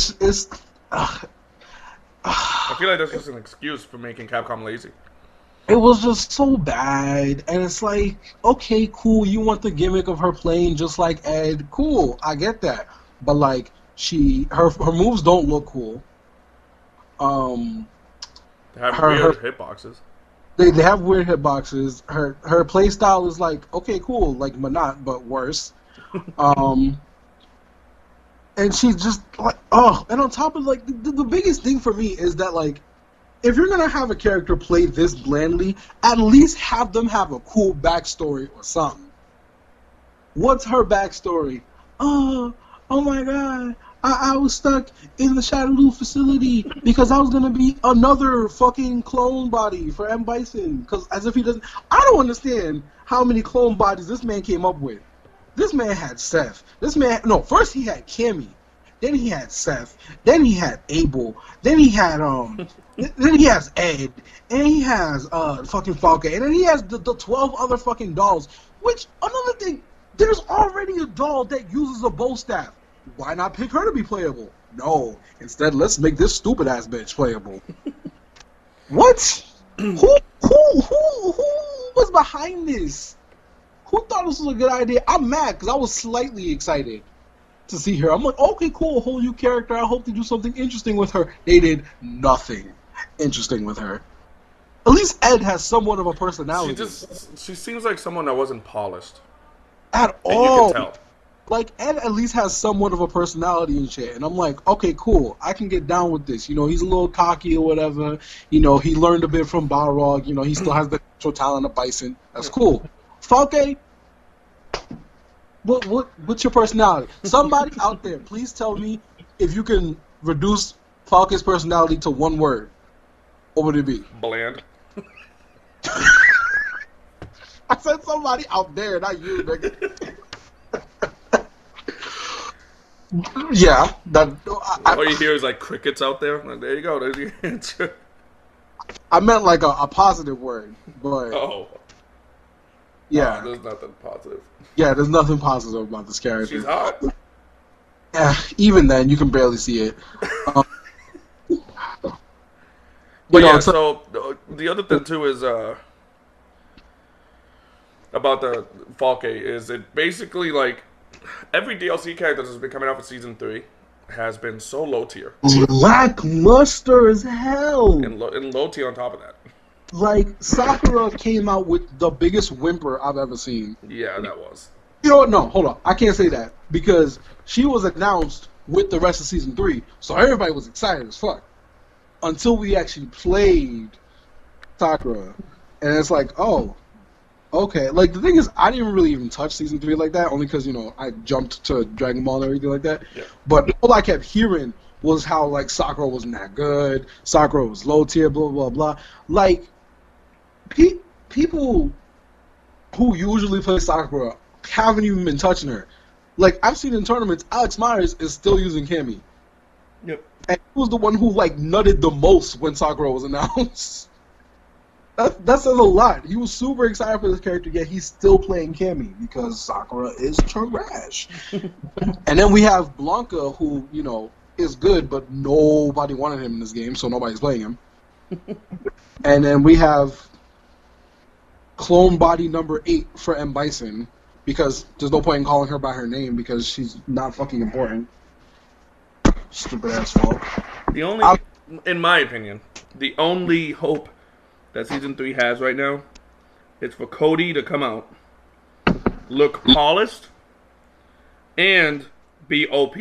feel like that's just an excuse for making Capcom lazy. It was just so bad, and it's like, okay, cool, you want the gimmick of her playing just like Ed, cool, I get that, but like her moves don't look cool. They have weird hitboxes. They have weird hitboxes. Her play style is like, okay, cool, like Manat, but worse. And she's just like, oh, and on top of like the biggest thing for me is that like, if you're gonna have a character play this blandly, at least have them have a cool backstory or something. What's her backstory? Oh my god, I was stuck in the Shadowloo facility because I was gonna be another fucking clone body for M. Bison. Because as if he doesn't, I don't understand how many clone bodies this man came up with. This man had Seth. First he had Cammy. Then he had Seth. Then he had Abel. Then he had then he has Ed. And he has fucking Falcon. And then he has the 12 other fucking dolls. Which, another thing, there's already a doll that uses a bow staff. Why not pick her to be playable? No. Instead, let's make this stupid ass bitch playable. What? Who was behind this? Who thought this was a good idea? I'm mad because I was slightly excited to see her. I'm like, okay, cool, whole new character. I hope they do something interesting with her. They did nothing interesting with her. At least Ed has somewhat of a personality. She seems like someone that wasn't polished. At all. You can tell. Like, Ed at least has somewhat of a personality and shit. And I'm like, okay, cool. I can get down with this. You know, he's a little cocky or whatever. You know, he learned a bit from Balrog. You know, he still has the natural talent of Bison. That's cool. Falke, what's your personality? Somebody out there, please tell me if you can reduce Falke's personality to one word. What would it be? Bland. I said somebody out there, not you, nigga. Yeah. All you hear is like crickets out there. Like, there you go. There's your answer. I meant like a positive word, but... Oh. Yeah. There's nothing positive. Yeah, there's nothing positive about this character. She's hot. Yeah, even then, you can barely see it. But yeah, so the other thing too is about the Falke is it basically like every DLC character that's been coming out for season 3 has been so low tier, lackluster as hell, and low tier on top of that. Like Sakura came out with the biggest whimper I've ever seen. Yeah, that was. You know what? No, hold on. I can't say that because she was announced with the rest of season 3, so everybody was excited as fuck until we actually played Sakura, and it's like, oh, okay. Like the thing is, I didn't really even touch season 3 like that, only because I jumped to Dragon Ball and everything like that. Yeah. But all I kept hearing was how like Sakura wasn't that good, Sakura was low tier, blah blah blah. Like people who usually play Sakura haven't even been touching her. Like I've seen in tournaments, Alex Myers is still using Cammy. Yep. And he was the one who like nutted the most when Sakura was announced. That says a lot. He was super excited for this character, yet he's still playing Cammy because Sakura is trash. And then we have Blanca, who is good, but nobody wanted him in this game, so nobody's playing him. And then we have Clone Body number 8 for M. Bison, because there's no point in calling her by her name because she's not fucking important. Stupid ass fault. In my opinion, the only hope that season 3 has right now is for Cody to come out, look polished, and be OP.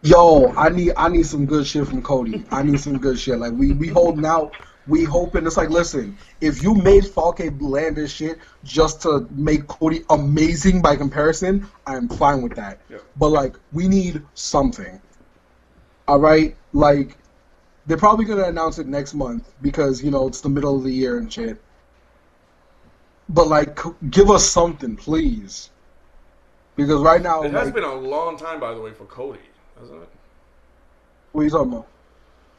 Yo, I need some good shit from Cody. I need some good shit. Like we holding out. We hoping. It's like, listen, if you made Falke land this shit just to make Cody amazing by comparison, I'm fine with that. Yep. But like, we need something. All right, like they're probably gonna announce it next month because it's the middle of the year and shit. But like, give us something, please. Because right now it has been a long time, by the way, for Cody, hasn't it? What are you talking about?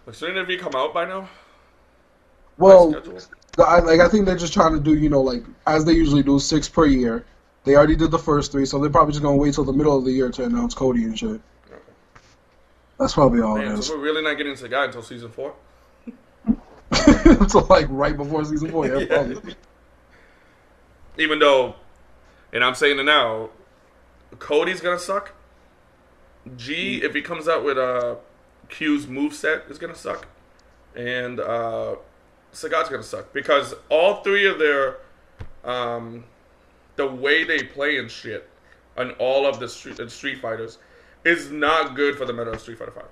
Like, shouldn't it be come out by now? Well, I think they're just trying to do, like, as they usually do, 6 per year. They already did the first 3, so they're probably just going to wait till the middle of the year to announce Cody and shit. Okay. That's probably all it is. So we're really not getting into Sagat until season 4? So, like, right before season 4, yeah, probably. Even though, and I'm saying it now, Cody's going to suck. G, if he comes out with Q's moveset, is going to suck. And Sagat's gonna suck because all 3 of their the way they play and shit on all of the Street Fighters is not good for the meta of Street Fighter 5.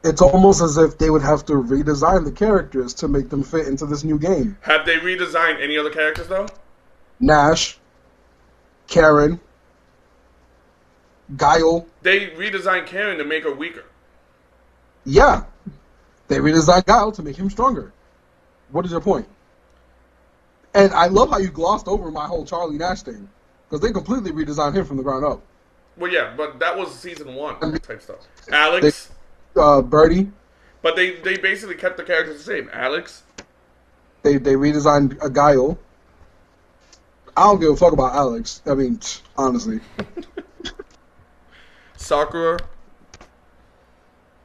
It's almost as if they would have to redesign the characters to make them fit into this new game. Have they redesigned any other characters though? Nash, Karen, Guile. They redesigned Karen to make her weaker. Yeah. They redesigned Guile to make him stronger. What is your point? And I love how you glossed over my whole Charlie Nash thing. Because they completely redesigned him from the ground up. Well, yeah, but that was season 1 type stuff. Alex. Birdie. But they basically kept the characters the same. Alex. They redesigned a Guile. I don't give a fuck about Alex. I mean, honestly. Sakura.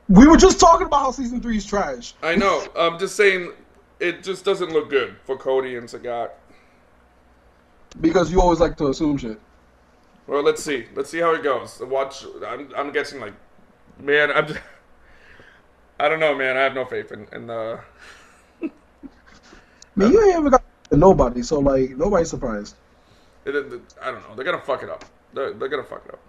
We were just talking about how season 3 is trash. I know. I'm just saying it just doesn't look good for Cody and Sagat. Because you always like to assume shit. Well, let's see. Let's see how it goes. Watch. I'm guessing like, man. I don't know, man. I have no faith in the. Man, you ain't ever got nobody, so like nobody's surprised. I don't know. They're gonna fuck it up. They're gonna fuck it up.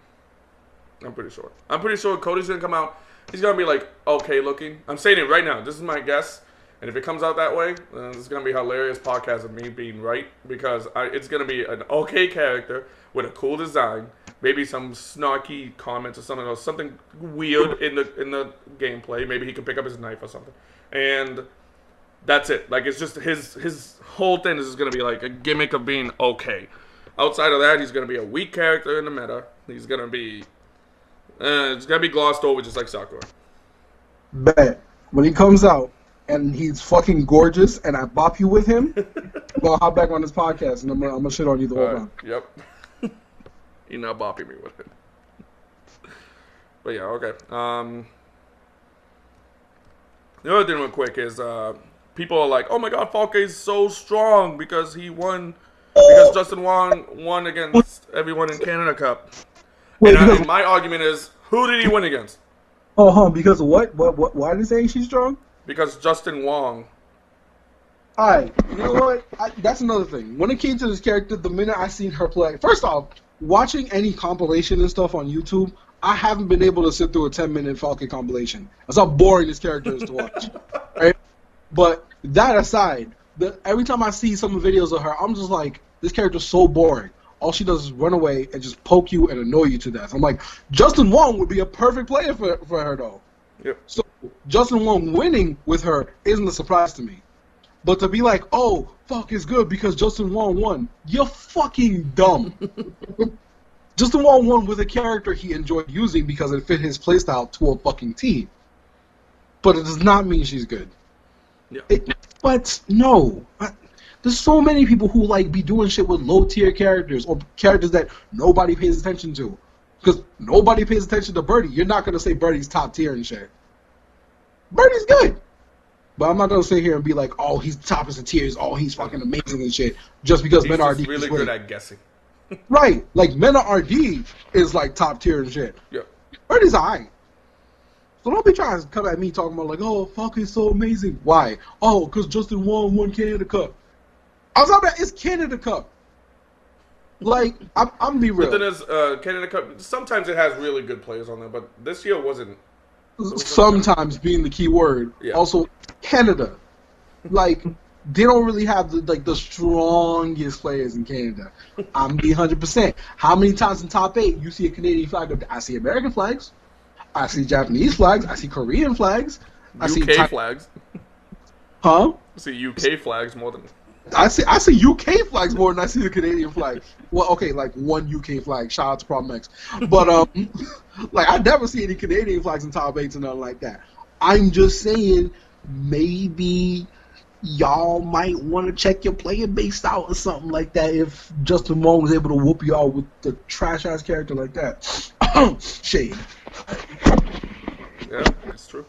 I'm pretty sure. I'm pretty sure Cody's gonna come out. He's going to be, like, okay looking. I'm saying it right now. This is my guess. And if it comes out that way, then it's going to be a hilarious podcast of me being right. Because it's going to be an okay character with a cool design. Maybe some snarky comments or something else. Something weird in the gameplay. Maybe he can pick up his knife or something. And that's it. Like, it's just his whole thing is just going to be, like, a gimmick of being okay. Outside of that, he's going to be a weak character in the meta. He's going to be... it's gonna be glossed over just like Sakura. Bet. When he comes out and he's fucking gorgeous and I bop you with him, well, I'll hop back on this podcast and I'm gonna shit on you the whole time. Yep. You're not bopping me with it. But yeah, okay. The other thing real quick is people are like, oh my god, Falke is so strong because he won, because Justin won against everyone in Canada Cup. Wait, And my argument is, who did he win against? Because of what? Why are they saying she's strong? Because Justin Wong. Alright, you know what? That's another thing. When it came to this character, the minute I seen her play, first off, watching any compilation and stuff on YouTube, I haven't been able to sit through a 10-minute Falcon compilation. That's how boring this character is to watch. Right? But that aside, every time I see some videos of her, I'm just like, this character's so boring. All she does is run away and just poke you and annoy you to death. I'm like, Justin Wong would be a perfect player for her, though. Yep. So Justin Wong winning with her isn't a surprise to me. But to be like, oh, fuck is good because Justin Wong won, you're fucking dumb. Justin Wong won with a character he enjoyed using because it fit his playstyle to a fucking T. But it does not mean she's good. Yeah. But no. There's so many people who like be doing shit with low tier characters or characters that nobody pays attention to. Because nobody pays attention to Birdie. You're not going to say Birdie's top tier and shit. Birdie's good. But I'm not going to sit here and be like, oh, he's top of the tiers. Oh, he's fucking amazing and shit. Just because He's Men RD really good at guessing. Right. Like, Men RD is like top tier and shit. Yeah. Birdie's alright. So don't be trying to come at me talking about like, oh, fuck, he's so amazing. Why? Oh, because Justin Wong won Canada Cup. I was talking about it's Canada Cup. Like, I'm be real. The thing is, Canada Cup, sometimes it has really good players on there, but this year wasn't. Sometimes being the key word. Yeah. Also, Canada. Like, they don't really have the strongest players in Canada. I'm being 100%. How many times in top 8 you see a Canadian flag up there? I see American flags. I see Japanese flags. I see Korean flags. I see UK flags. Huh? I see UK flags more than. I see UK flags more than I see the Canadian flag. Well, okay, like one UK flag. Shout out to Problem X. But like I never see any Canadian flags in top 8s and nothing like that. I'm just saying maybe y'all might want to check your player base out or something like that if Justin Wong was able to whoop y'all with the trash ass character like that. Shade. Yeah, that's true.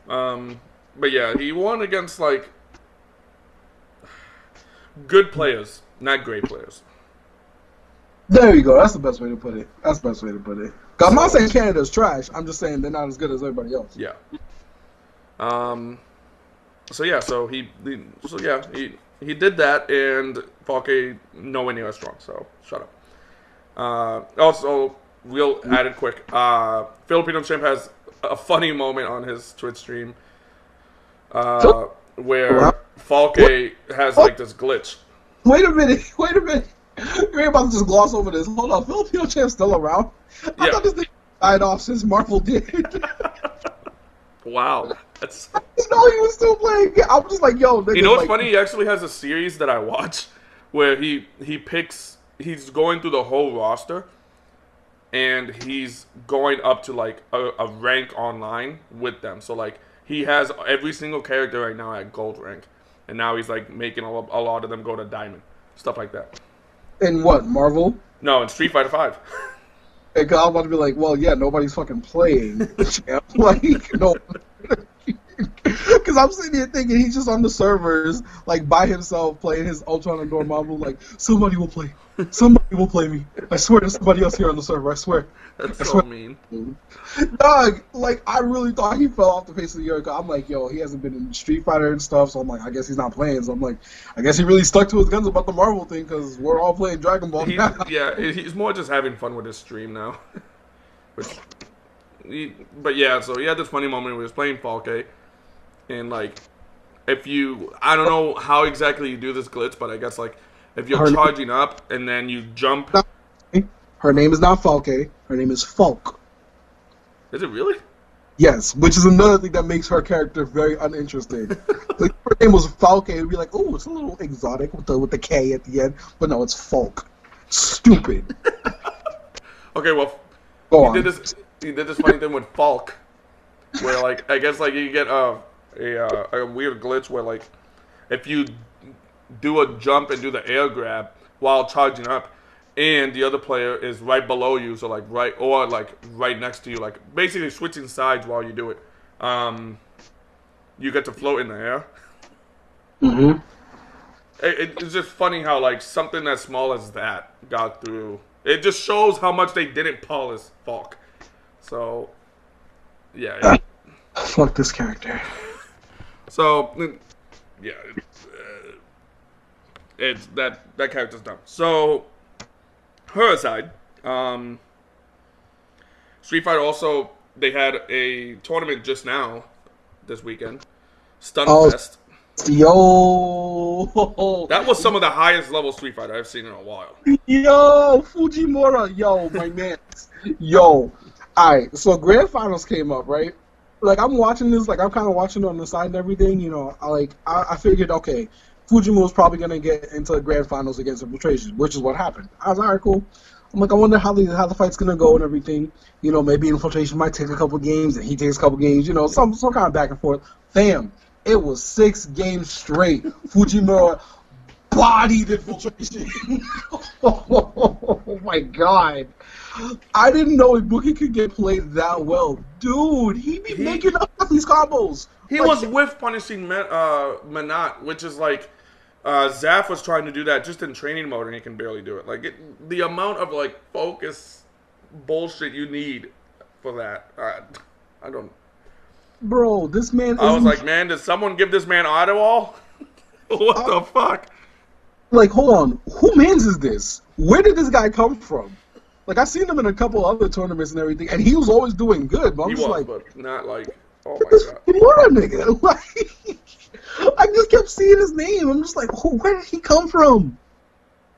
But yeah, he won against like good players, not great players. There you go. That's the best way to put it. I'm not saying Canada's trash. I'm just saying they're not as good as everybody else. Yeah. So he did that, and Falke nowhere near as strong. So shut up. Also, real added quick. Filipino Champ has a funny moment on his Twitch stream, where Falke has like this glitch. Wait a minute. You ain't about to just gloss over this. Hold on, Filipino Champ's still around? I thought this thing died off since Marvel did. Wow. That's... No, he was still playing. I'm just like, yo. You know what's funny? He actually has a series that I watch where he's going through the whole roster, and he's going up to like a rank online with them. So like he has every single character right now at gold rank, and now he's like making a lot of them go to diamond, stuff like that. In what, Marvel? No, in Street Fighter 5. And I'm about to be like, well, yeah, nobody's fucking playing. Like, no. Because I'm sitting here thinking he's just on the servers, like, by himself, playing his Ultron and Dormammu, like, somebody will play. Somebody will play me. I swear there's somebody else here on the server. I swear. That's so mean. Dog, like, I really thought he fell off the face of the earth. I'm like, yo, he hasn't been in Street Fighter and stuff, so I'm like, I guess he's not playing. So I'm like, I guess he really stuck to his guns about the Marvel thing, because we're all playing Dragon Ball now. Yeah, he's more just having fun with his stream now. But yeah, so he had this funny moment where he was playing Falke, and like, I don't know how exactly you do this glitch, but I guess like, if you're charging up and then you jump. Her name is not Falke. Her name is Falk. Is it really? Yes, which is another thing that makes her character very uninteresting. Like, if her name was Falke, it'd be like, oh, it's a little exotic with the K at the end. But no, it's Falk. Stupid. Okay, well, he did this funny thing with Falk, where like I guess like you get a weird glitch where like if you do a jump and do the air grab while charging up, and the other player is right below you, so like right next to you, like basically switching sides while you do it. you get to float in the air. Mm-hmm. It's just funny how like something as small as that got through. It just shows how much they didn't polish Falk. So, yeah. Fuck this character. So, yeah, it's that character's dumb. So, her aside, Street Fighter also, they had a tournament just now this weekend, Stunfest. Yo, that was some of the highest level Street Fighter I've seen in a while. Yo, Fujimura, yo, my man, yo. Alright, so grand finals came up, right? Like I'm watching this, like I'm kind of watching it on the side and everything. You know, I figured, okay, Fujimura was probably gonna get into the grand finals against Infiltration, which is what happened. I was like, alright, cool. I'm like, I wonder how the fight's gonna go and everything. You know, maybe Infiltration might take a couple games and he takes a couple games. You know, some kind of back and forth. Fam, it was 6 games straight. Fujimura bodied Infiltration. Oh my god. I didn't know Ibuki could get played that well. Dude, he be making up these combos. He was whiff punishing Manat, which is like Zaf was trying to do that just in training mode and he can barely do it. Like the amount of like focus bullshit you need for that. I don't. Bro, this man. I was like, man, did someone give this man auto all? What the fuck? Like, hold on, who mans is this? Where did this guy come from? Like, I've seen him in a couple other tournaments and everything, and he was always doing good. But I'm just like, but not like, oh my god. What a nigga. Like, I just kept seeing his name. I'm just like, where did he come from?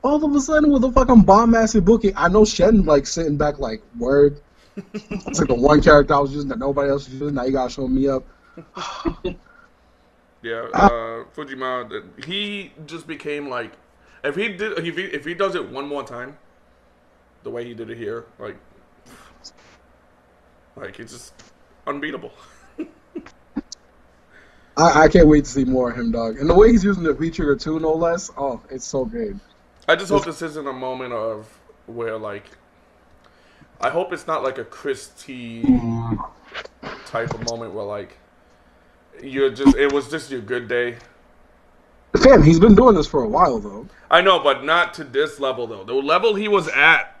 All of a sudden, with a fucking bomb-ass Ibuki. I know Shen, like, sitting back like, word. It's like the one character I was using that nobody else was using. Now you gotta show me up. Yeah, Fujimura, he just became like, if he does it one more time, the way he did it here, like he's just unbeatable. I can't wait to see more of him, dog. And the way he's using the V-Trigger too, no less. Oh, it's so good. I just hope this isn't a moment of where like, I hope it's not like a Chris T type of moment where like it was just your good day. Fam, he's been doing this for a while though. I know, but not to this level though. The level he was at,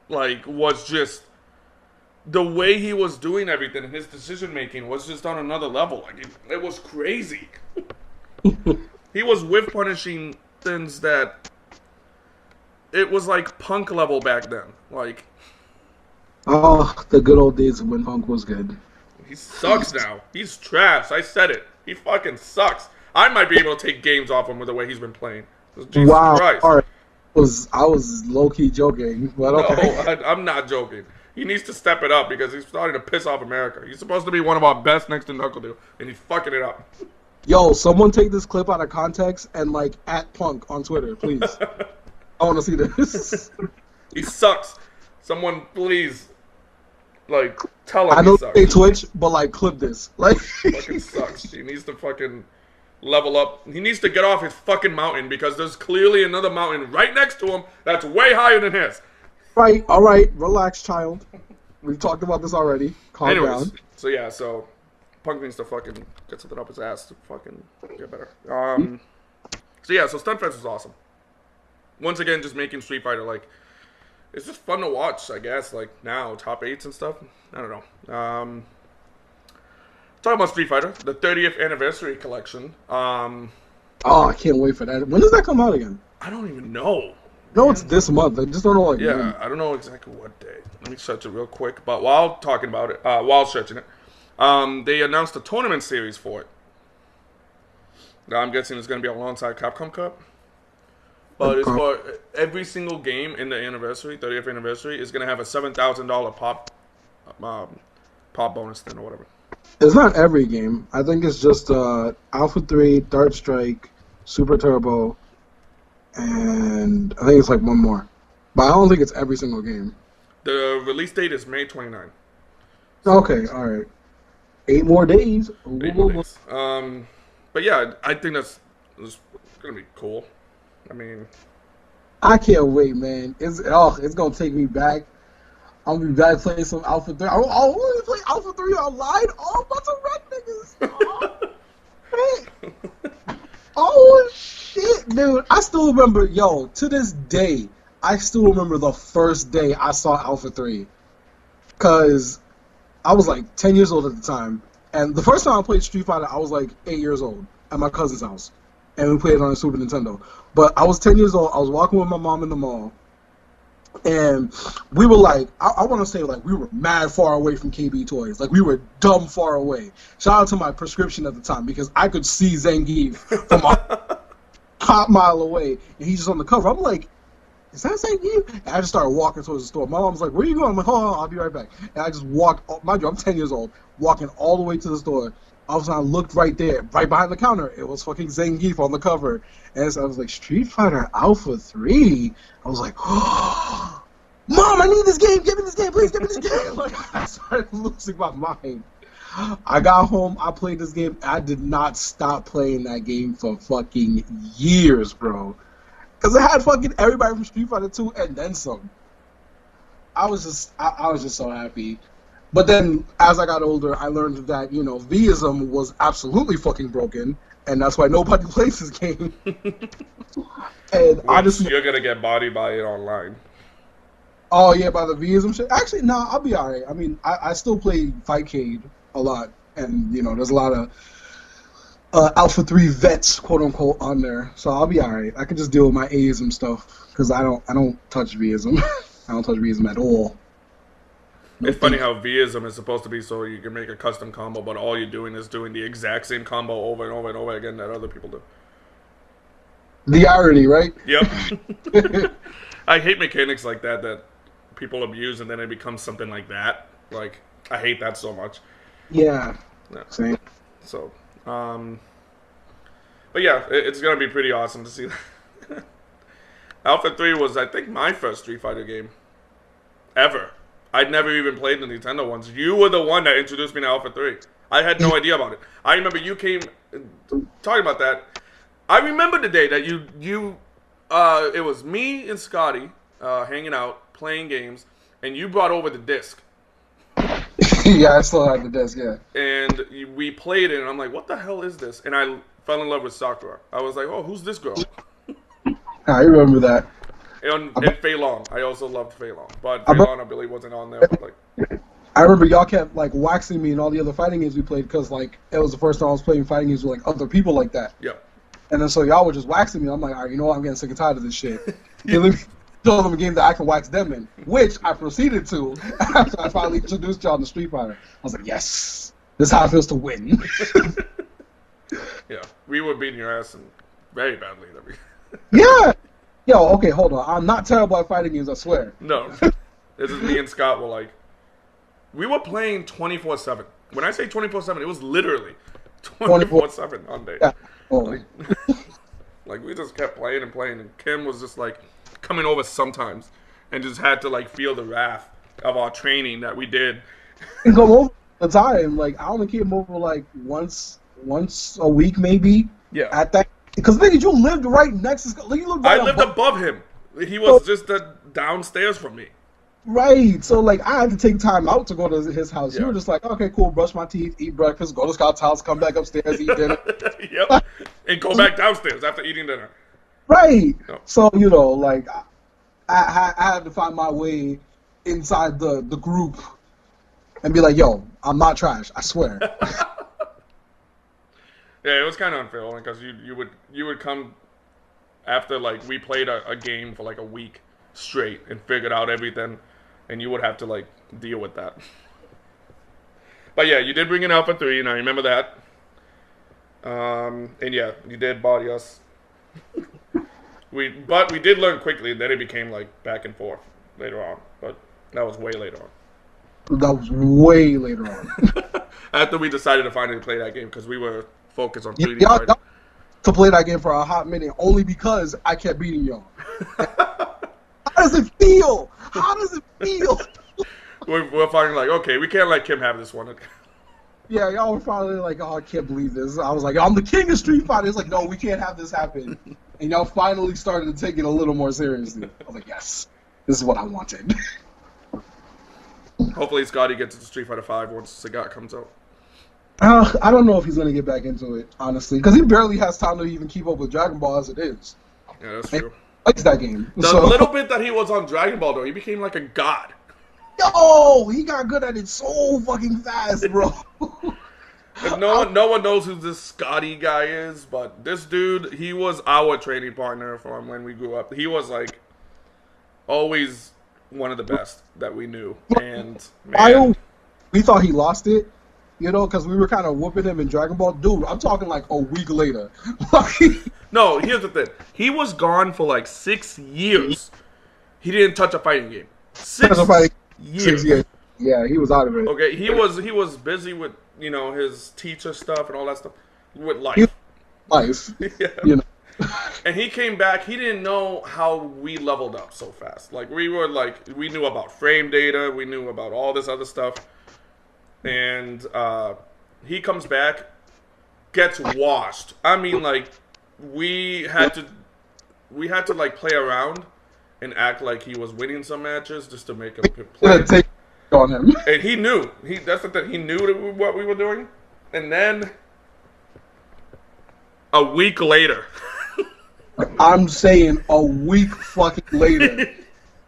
like, was just the way he was doing everything and his decision making was just on another level. Like it was crazy. He was whiff punishing things that it was like Punk level back then. Like, oh, the good old days when Punk was good. He sucks now. He's trash. I said it. He fucking sucks. I might be able to take games off him with the way he's been playing. Jesus Christ. All right. I was low-key joking, but okay. No, I'm not joking. He needs to step it up because he's starting to piss off America. He's supposed to be one of our best next to Knuckle, and he's fucking it up. Yo, someone take this clip out of context and, like, at Punk on Twitter, please. I want to see this. He sucks. Someone, please, like, tell him I know he sucks. they Twitch, but, like, clip this. Like, fucking sucks. He needs to fucking level up. He needs to get off his fucking mountain because there's clearly another mountain right next to him that's way higher than his. Right, all right, relax, child. We've talked about this already. Calm down. So Punk needs to fucking get something up his ass to fucking get better. So Stunfest was awesome. Once again, just making Street Fighter, like, it's just fun to watch, I guess, like, now, top 8s and stuff. I don't know. Talking about Street Fighter, the 30th anniversary collection. Oh, I can't wait for that. When does that come out again? I don't even know. No, it's this month. I just don't know, like, yeah, when. I don't know exactly what day. Let me search it real quick. But while talking about it, while searching it, they announced a tournament series for it. Now, I'm guessing it's going to be alongside Capcom Cup. But it's for every single game in the anniversary, 30th anniversary, is going to have a $7,000 pop bonus thing or whatever. It's not every game. I think it's just Alpha 3, Third Strike, Super Turbo, and I think it's like one more. But I don't think it's every single game. The release date is May 29th. Okay, all right. 8 more days. 8 more days. But yeah, I think that's going to be cool. I mean, I can't wait, man. It's gonna take me back. I'm gonna be back playing some Alpha 3. I'll only play Alpha 3 online. Oh, I'm about to wreck niggas. Oh. it? Oh shit, dude! I still remember, to this day, I still remember the first day I saw Alpha 3, cause I was like 10 years old at the time, and the first time I played Street Fighter, I was like 8 years old at my cousin's house, and we played it on the Super Nintendo. But I was 10 years old. I was walking with my mom in the mall. And we were like, I want to say like we were mad far away from KB Toys. Like we were dumb far away. Shout out to my prescription at the time because I could see Zangief from a hot mile away. And he's just on the cover. I'm like, is that Zangief? And I just started walking towards the store. My mom's like, where are you going? I'm like, hold on, I'll be right back. And I just walked, mind you, I'm 10 years old, walking all the way to the store. All of a sudden I looked right there, right behind the counter. It was fucking Zangief on the cover. And so I was like, Street Fighter Alpha 3? I was like, oh, Mom, I need this game. Give me this game, please. Give me this game. Like, I started losing my mind. I got home. I played this game. I did not stop playing that game for fucking years, bro. Because it had fucking everybody from Street Fighter 2 and then some. I was just so happy. But then, as I got older, I learned that, Vism was absolutely fucking broken, and that's why nobody plays this game. And honestly, you're gonna get bodied by it online. Oh yeah, by the Vism shit. Actually, no, I'll be alright. I mean, I still play Fightcade a lot, and there's a lot of Alpha 3 vets, quote unquote, on there, so I'll be alright. I can just deal with my Aism stuff because I don't touch Vism. I don't touch Vism at all. It's funny how Vism is supposed to be so you can make a custom combo, but all you're doing is doing the exact same combo over and over and over again that other people do. The irony, right? Yep. I hate mechanics like that people abuse and then it becomes something like that. Like, I hate that so much. Yeah. Same. So, but yeah, it's going to be pretty awesome to see that. Alpha 3 was, I think, my first Street Fighter game ever. I'd never even played the Nintendo ones. You were the one that introduced me to Alpha 3. I had no idea about it. I remember you came talking about that. I remember the day that you it was me and Scotty hanging out, playing games, and you brought over the disc. Yeah, I still have the disc, yeah. And we played it, and I'm like, what the hell is this? And I fell in love with Sakura. I was like, oh, who's this girl? I remember that. And Fei Long. I also loved Fei Long. But Fei Long, I believe, wasn't on there. But I remember y'all kept, waxing me in all the other fighting games we played because, it was the first time I was playing fighting games with, other people like that. Yeah. And then so y'all were just waxing me. I'm like, all right, you know what? I'm getting sick and tired of this shit. Let me show them a game that I can wax them in, which I proceeded to after I finally introduced y'all to Street Fighter. I was like, yes, this is how it feels to win. Yeah, we were beating your ass very badly. Yeah. Yo, okay, hold on. I'm not terrible at fighting games, I swear. No. This is me and Scott were we were playing 24/7. When I say 24/7, it was literally 24/7 on day. Yeah. Oh. We just kept playing and playing, and Kim was just coming over sometimes, and just had to feel the wrath of our training that we did. And come over the time. I only came over once a week maybe. Yeah. At that, because nigga, you lived right next to Scott. You lived right I lived above him. He was just downstairs from me. Right. So I had to take time out to go to his house. Yeah. You were just like, okay, cool, brush my teeth, eat breakfast, go to Scott's house, come back upstairs, eat dinner. Yep. And go back downstairs after eating dinner. Right. No. So, I had to find my way inside the group and be like, yo, I'm not trash, I swear. Yeah, it was kind of unfair because you would come after we played a game for a week straight and figured out everything, and you would have to deal with that. But yeah, you did bring in Alpha 3, and I remember that. And yeah, you did body us. But we did learn quickly, and then it became back and forth later on. But that was way later on. That was way later on. After we decided to finally play that game because we were focused on 3D y'all fighting. To play that game for a hot minute only because I kept beating y'all. How does it feel? How does it feel? We're finally okay, we can't let Kim have this one. Yeah, y'all were finally oh, I can't believe this. I was like, I'm the king of Street Fighter. It's like, no, we can't have this happen. And y'all finally started to take it a little more seriously. I was like, yes, this is what I wanted. Hopefully Scotty gets to Street Fighter 5 once Sagat comes out. I don't know if he's gonna get back into it, honestly, because he barely has time to even keep up with Dragon Ball as it is. Yeah, that's And true. he likes that game. The So, little bit that he was on Dragon Ball, though, he became like a god. yo, he got good at it so fucking fast, bro. And no one knows who this Scotty guy is, but this dude, he was our training partner from when we grew up. He was like always one of the best that we knew. And man, We thought he lost it, because we were kind of whooping him in Dragon Ball. Dude, I'm talking like a week later. no, here's the thing. He was gone for like 6 years. He didn't touch a fighting game. 6 years. 6 years. Yeah, he was out of it. Okay, he was busy with his teacher stuff and all that stuff with life. Yeah. And he came back. He didn't know how we leveled up so fast. Like we knew about frame data. We knew about all this other stuff. And he comes back, gets washed. I mean, like we had to like play around and act like he was winning some matches just to make him play. Take on him. And he knew. That's the thing. He knew what we were doing. And then a week later. I'm saying a week fucking later.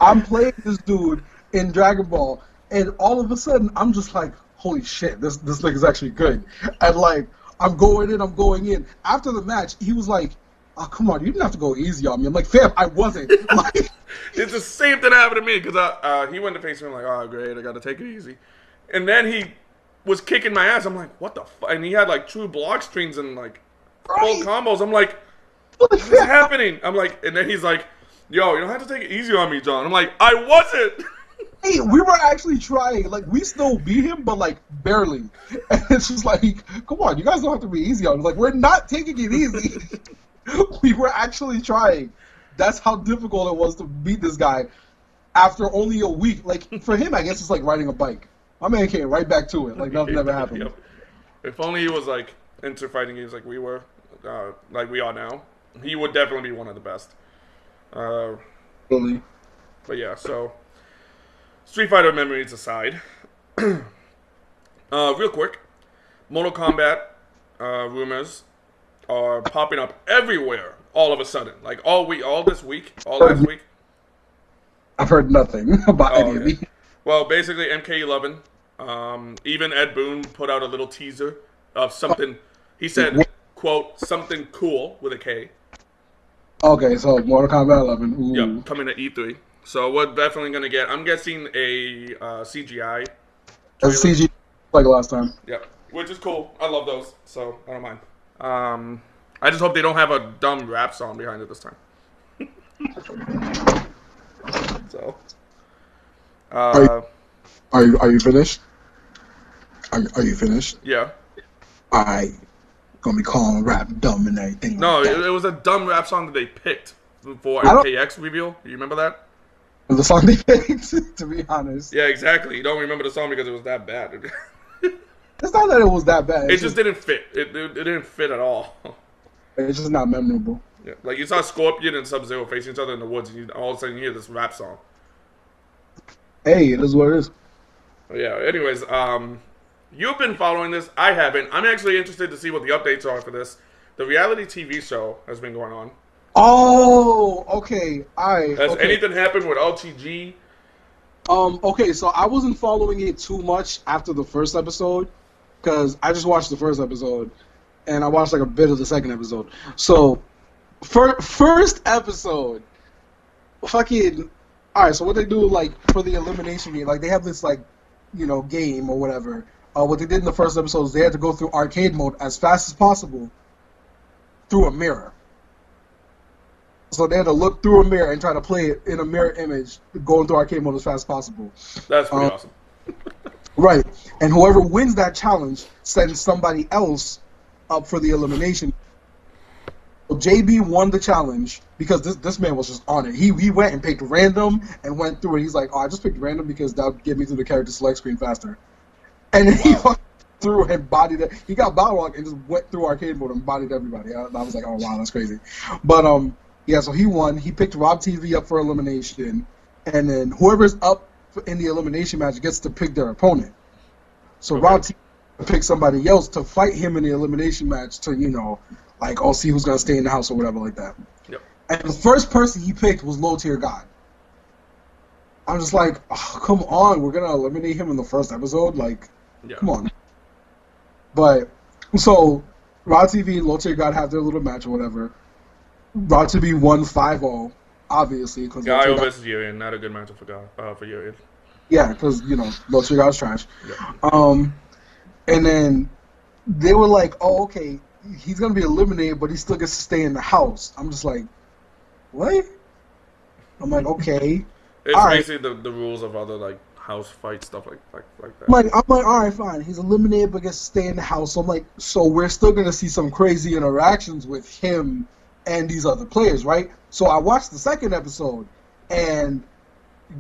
I'm playing this dude in Dragon Ball, and all of a sudden, I'm just like, holy shit, this nigga's actually good. And like, I'm going in. After the match, he was like, oh, come on, you didn't have to go easy on me. I'm like, fam, I wasn't. Like, it's the same thing happened to me because he went to face me. I'm like, oh, great, I got to take it easy. And then he was kicking my ass. I'm like, what the fuck? And he had like true block strings and like full combos. I'm like, what is happening? I'm like, and then he's like, yo, you don't have to take it easy on me, John. I'm like, I wasn't. Hey, we were actually trying. Like, we still beat him, but like barely. And it's just like, come on, you guys don't have to be easy on him. Like, we're not taking it easy. We were actually trying. That's how difficult it was to beat this guy after only a week. Like, for him, I guess it's like riding a bike. My man came right back to it. Like, nothing ever happened. Yep. If only he was like into fighting games like we were, like we are now, he would definitely be one of the best. Really? But yeah, so Street Fighter memories aside, real quick, Mortal Kombat rumors are popping up everywhere all of a sudden. Like all last week. I've heard nothing about any of these. Well, basically MK11. Even Ed Boon put out a little teaser of something. He said, "quote something cool with a K." Okay, so Mortal Kombat 11. Ooh. Yep, coming to E3. So we're definitely gonna get. I'm guessing a CGI. A CG like last time. Yep, which is cool. I love those, so I don't mind. I just hope they don't have a dumb rap song behind it this time. So. Are you finished? Are you finished? Yeah. I gonna be calling rap dumb and everything. No, like that. it was a dumb rap song that they picked for MKX reveal. You remember that? The song they picked, to be honest. Yeah, exactly. You don't remember the song because it was that bad. It's not that it was that bad. It just didn't fit. It didn't fit at all. It's just not memorable. Yeah. Like you saw Scorpion and Sub-Zero facing each other in the woods, and all of a sudden you hear this rap song. Hey, it is what it is. Yeah. Anyways, you've been following this. I haven't. I'm actually interested to see what the updates are for this. The reality TV show has been going on. Oh, okay. Has anything happened with LTG? Okay, so I wasn't following it too much after the first episode because I just watched the first episode and I watched like a bit of the second episode. So, first episode, fucking. All right, so what they do like for the elimination game, like they have this like, game or whatever. What they did in the first episode is they had to go through arcade mode as fast as possible through a mirror. So they had to look through a mirror and try to play it in a mirror image, going through arcade mode as fast as possible. That's pretty awesome. Right. And whoever wins that challenge sends somebody else up for the elimination. So JB won the challenge because this man was just on it. He went and picked random and went through it. He's like, I just picked random because that would get me through the character select screen faster. And then he fucking through and bodied it. He got battle rock and just went through arcade mode and bodied everybody. I was like, oh wow, that's crazy. But yeah, so he won. He picked Rob TV up for elimination, and then whoever's up in the elimination match gets to pick their opponent. So okay. Rob TV pick somebody else to fight him in the elimination match to, like, see who's going to stay in the house or whatever like that. Yep. And the first person he picked was Low Tier God. I'm just like, oh, come on, we're going to eliminate him in the first episode? Like, come on. But, so, Raw TV and Low Tier God have their little match or whatever. Raw TV won 5-0, obviously. Gaio versus Urian, not a good matchup for Urian. Yeah, because, Low Tier God's trash. Yeah. And then they were like, oh, okay, he's going to be eliminated, but he still gets to stay in the house. I'm just like, what? I'm like, okay. It's basically the rules of other, like, house fight stuff like that. I'm like, all right, fine. He's eliminated, but gets to stay in the house. So I'm like, so we're still going to see some crazy interactions with him and these other players, right? So I watched the second episode, and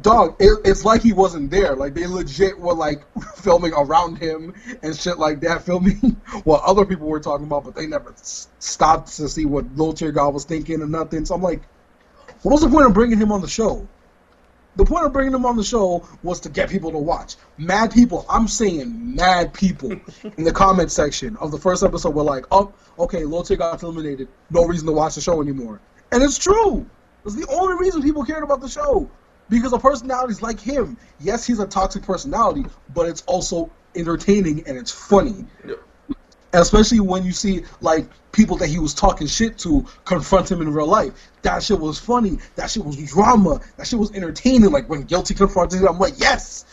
dog, it's like he wasn't there. Like, they legit were, like, filming around him and shit like that, filming what other people were talking about, but they never stopped to see what Low Tier God was thinking or nothing. So I'm like, what was the point of bringing him on the show? The point of bringing him on the show was to get people to watch. Mad people, I'm saying mad people in the comment section of the first episode were like, oh, okay, Low Tier got eliminated. No reason to watch the show anymore. And it's true. It's the only reason people cared about the show. Because of personalities like him. Yes, he's a toxic personality, but it's also entertaining and it's funny. Yep. Especially when you see, like, people that he was talking shit to confront him in real life. That shit was funny. That shit was drama. That shit was entertaining. Like, when Guilty confronted him, I'm like, yes,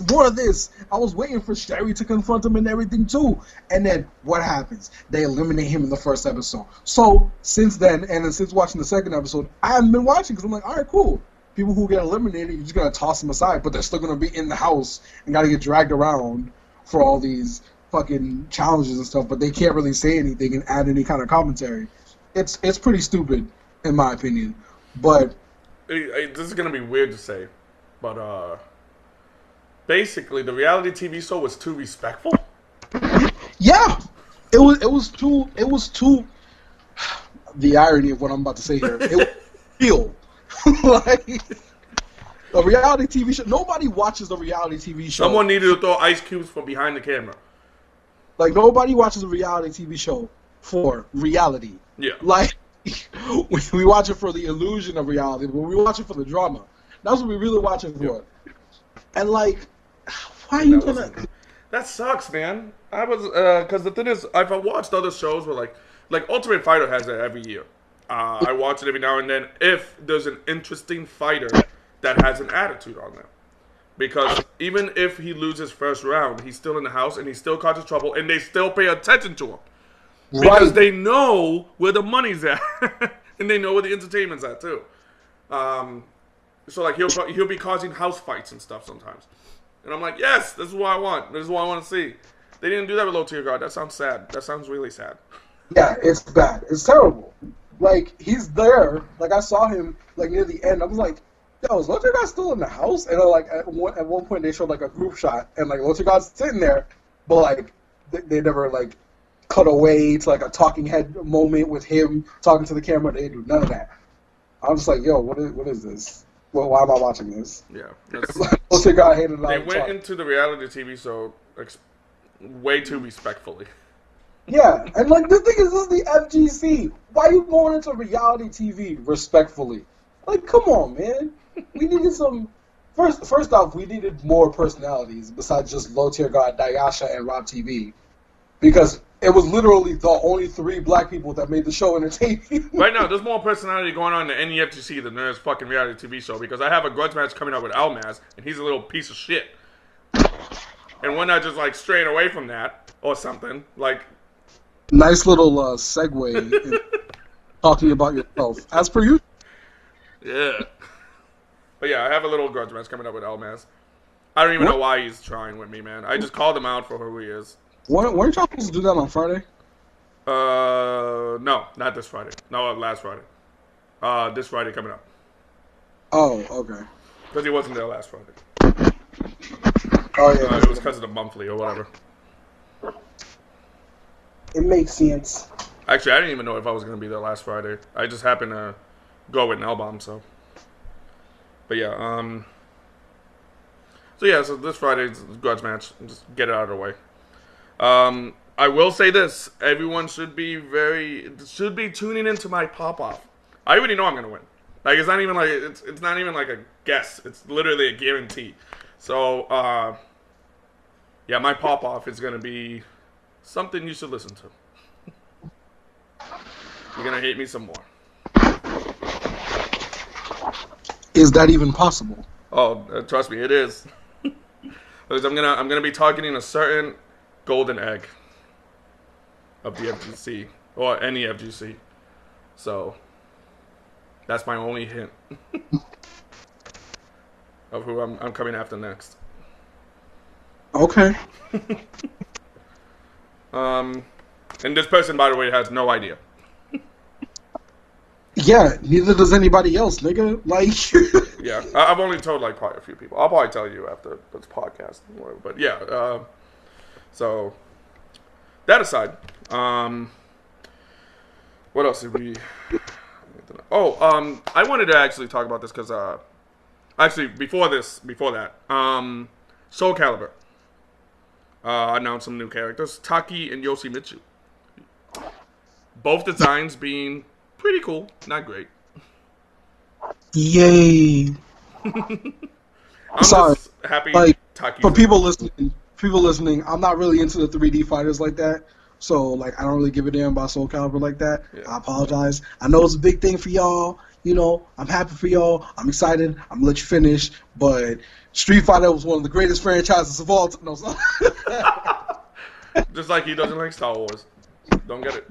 more of this. I was waiting for Sherry to confront him and everything, too. And then, what happens? They eliminate him in the first episode. So, since then, and then since watching the second episode, I haven't been watching because I'm like, all right, cool. People who get eliminated, you're just going to toss them aside, but they're still going to be in the house and got to get dragged around for all these fucking challenges and stuff, but they can't really say anything and add any kind of commentary. It's pretty stupid, in my opinion. But this is going to be weird to say, but basically the reality TV show was too respectful. Yeah. It was too the irony of what I'm about to say here. It was real. Like, a reality TV show. Nobody watches a reality TV show. Someone needed to throw ice cubes from behind the camera. Like, nobody watches a reality TV show for reality. Yeah. Like, we watch it for the illusion of reality, but we watch it for the drama. That's what we really watch it for. Yeah. And, like, why are you gonna... That sucks, man. I was, because the thing is, I've watched other shows where, like Ultimate Fighter has it every year. I watch it every now and then if there's an interesting fighter that has an attitude on them. Because even if he loses first round, he's still in the house and he still causes trouble and they still pay attention to him. Because they know where the money's at. And they know where the entertainment's at too. So like he'll be causing house fights and stuff sometimes. And I'm like, yes, this is what I want. This is what I want to see. They didn't do that with Low Tier God. That sounds sad. That sounds really sad. Yeah, it's bad. It's terrible. Like, he's there. Like, I saw him, like, near the end. I was like, yo, is Low Tier God still in the house? And, like, at one point they showed, like, a group shot. And, like, Low Tier God's sitting there. But, like, they never, like, cut away to, like, a talking head moment with him talking to the camera. They didn't do none of that. I'm just like, yo, what is this? Well, why am I watching this? Yeah. Low Tier God hated it. They went into the reality TV show way too respectfully. Yeah, and like this thing is, this is the FGC. Why are you going into reality TV respectfully? Like, come on, man. We needed some. First off, we needed more personalities besides just Low Tier God, Dayasha, and Rob TV, because it was literally the only 3 black people that made the show entertaining. Right now, there's more personality going on in the FGC than there is fucking reality TV show. Because I have a grudge match coming up with Almaz, and he's a little piece of shit. And we're not just like straying away from that or something like. Nice little segue talking about yourself. As per you. Yeah. But yeah, I have a little grudge match coming up with Almaz. I don't even know why he's trying with me, man. I just called him out for who he is. Weren't y'all supposed to do that on Friday? No, not this Friday. No, last Friday. This Friday coming up. Oh, okay. Because he wasn't there last Friday. Oh, yeah. It was because of the monthly or whatever. It makes sense. Actually, I didn't even know if I was going to be there last Friday. I just happened to go with an L-bomb, so. But yeah, so this Friday's grudge match. Just get it out of the way. I will say this: everyone should be tuning into my pop off. I already know I'm gonna win. Like it's not even like it's not even like a guess. It's literally a guarantee. So yeah, my pop off is gonna be something you should listen to. You're gonna hate me some more. Is that even possible? Oh, trust me, it is. Because I'm gonna be targeting a certain golden egg of the FGC or any FGC. So that's my only hint of who I'm coming after next. Okay. And this person, by the way, has no idea. Yeah, neither does anybody else, nigga. Like, yeah, I've only told like probably a few people. I'll probably tell you after this podcast, but yeah. So that aside, what else did we? Oh, I wanted to actually talk about this because actually before that, Soul Calibur announced some new characters, Taki and Yoshimitsu. Both designs being pretty cool, not great. Yay! I'm sorry. just happy. Like, Taki's for people listening, I'm not really into the 3D fighters like that. So, like, I don't really give a damn about Soul Calibur like that. Yeah. I apologize. I know it's a big thing for y'all. You know, I'm happy for y'all. I'm excited. I'm gonna let you finish. But Street Fighter was one of the greatest franchises of all time. No, just like he doesn't like Star Wars. Don't get it.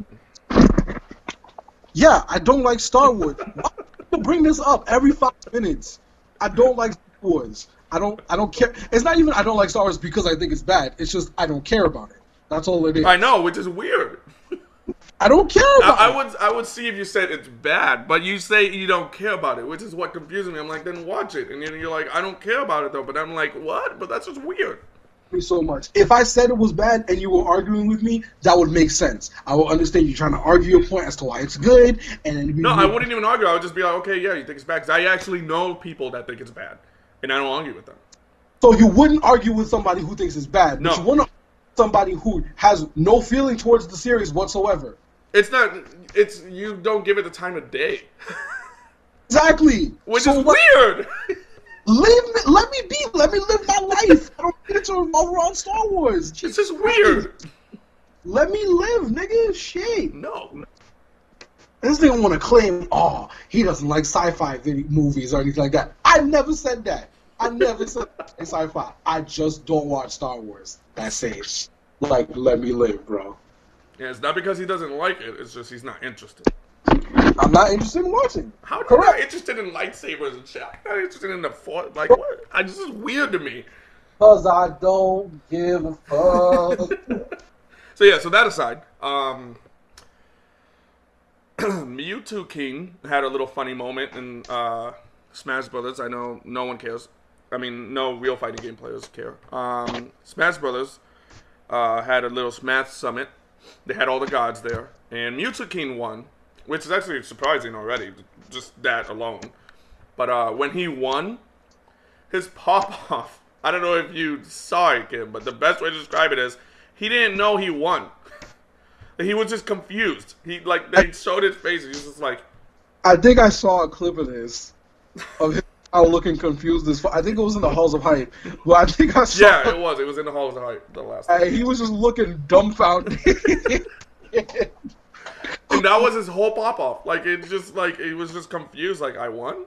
Yeah, I don't like Star Wars. Why do people bring this up every 5 minutes? I don't like Star Wars. I don't care. It's not even I don't like Star Wars because I think it's bad. It's just I don't care about it. That's all it is. I know, which is weird. I don't care about it. I would see if you said it's bad, but you say you don't care about it, which is what confuses me. I'm like, then watch it. And you're like, I don't care about it though. But I'm like, what? But that's just weird. So much. If I said it was bad and you were arguing with me, that would make sense. I would understand you trying to argue your point as to why it's good. And then no, I wouldn't even argue. I would just be like, okay, yeah, you think it's bad. Because I actually know people that think it's bad, and I don't argue with them. So you wouldn't argue with somebody who thinks it's bad. No. But you want to argue with somebody who has no feeling towards the series whatsoever. It's not. It's you don't give it the time of day. Exactly. Which is weird. Let me be. Let me live my life. I don't get to over on Star Wars. It's just weird. Let me live, nigga. Shit. No. This nigga want to claim, oh, he doesn't like sci-fi movies or anything like that. I never said that. I never said sci-fi. I just don't watch Star Wars. That's it. Like, let me live, bro. Yeah, it's not because he doesn't like it. It's just he's not interested. I'm not interested in watching. How are you not interested in lightsabers and shit? I'm not interested in the Force. Like, what? This is weird to me. Because I don't give a fuck. So that aside, Mewtwo King had a little funny moment in Smash Brothers. I know no one cares. I mean, no real fighting game players care. Smash Brothers had a little Smash Summit. They had all the gods there. And Mewtwo King won, which is actually surprising already, just that alone. But when he won, his pop-off, I don't know if you saw it, Kim, but the best way to describe it is he didn't know he won. He was just confused. They showed his face, and he was just like... I think I saw a clip of this, of him looking confused as fuck. I think it was in the Halls of Hype. But I think I saw... Yeah, it was. It was in the Halls of Hype, the last time. He was just looking dumbfounded. And that was his whole pop-off. He was just confused, like, I won?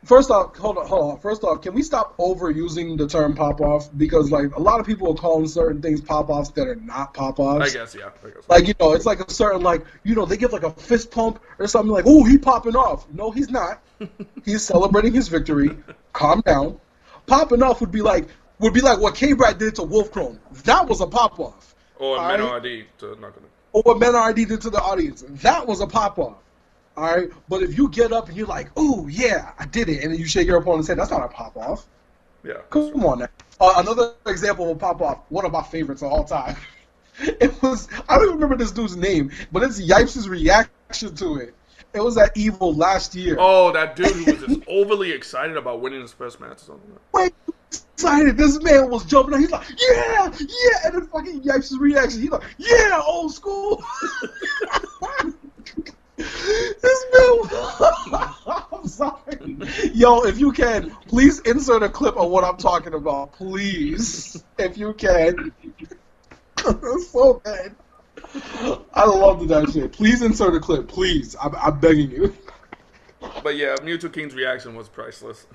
First off, hold on. First off, can we stop overusing the term pop-off? Because, like, a lot of people are calling certain things pop-offs that are not pop-offs. I guess, yeah. Like, it's like a certain, like, they give, like, a fist pump or something like, oh, he popping off. No, he's not. He's celebrating his victory. Calm down. Popping off would be like what K-Brad did to Wolf Chrome. That was a pop-off. Or Menardi to Knuckle. Or what Menardi did to the audience. That was a pop-off. All right, but if you get up and you're like, "Oh yeah, I did it," and then you shake your opponent's hand, that's not a pop off. Yeah. Come on now. Another example of a pop off. One of my favorites of all time. It was I don't even remember this dude's name, but it's Yipes' reaction to it. It was at Evo last year. Oh, that dude who was just overly excited about winning his first match or something. Wait, excited. This man was jumping out. He's like, yeah, yeah. And then fucking Yipes' reaction. He's like, yeah, old school. This man, I'm sorry. Yo, if you can, please insert a clip of what I'm talking about. Please. If you can. That's so bad. I loved that shit. Please insert a clip. Please. I'm begging you. But yeah, Mewtwo King's reaction was priceless.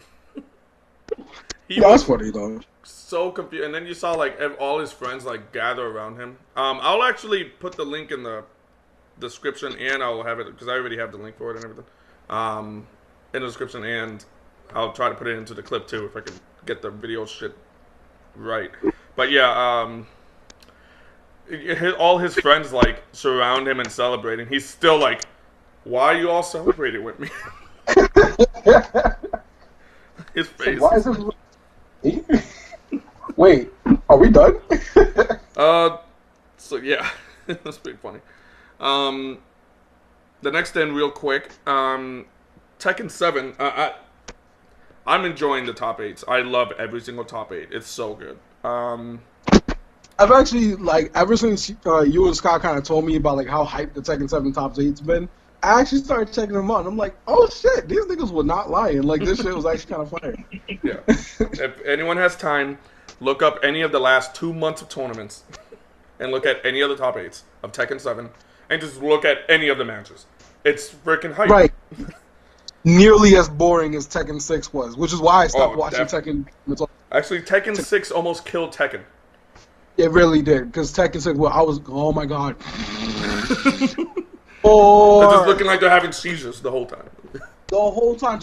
Yeah, that's funny though. So confused, and then you saw like all his friends like gather around him. I'll actually put the link in the description, and I'll have it because I already have the link for it and everything. In the description, and I'll try to put it into the clip too if I can get the video shit right. But yeah, all his friends like surround him and celebrating. He's still like, "Why are you all celebrating with me?" His face. Why is it? Wait, are we done? So yeah, that's pretty funny. The next thing, real quick, Tekken 7. I'm enjoying the top 8s. I love every single top 8. It's so good. I've actually, like, ever since you and Scott kind of told me about like how hyped the Tekken 7 top 8's been, I actually started checking them out. And I'm like, oh shit, these niggas were not lying. Like, this shit was actually kind of funny. Yeah. If anyone has time, look up any of the last 2 months of tournaments and look at any of the top 8s of Tekken 7 and just look at any of the matches. It's freaking hype. Right. Nearly as boring as Tekken 6 was, which is why I stopped watching Tekken. Actually, Tekken 6 almost killed Tekken. It really did, because Tekken 6, well, I was, oh my god. Oh, they're just looking like they're having seizures the whole time. The whole time.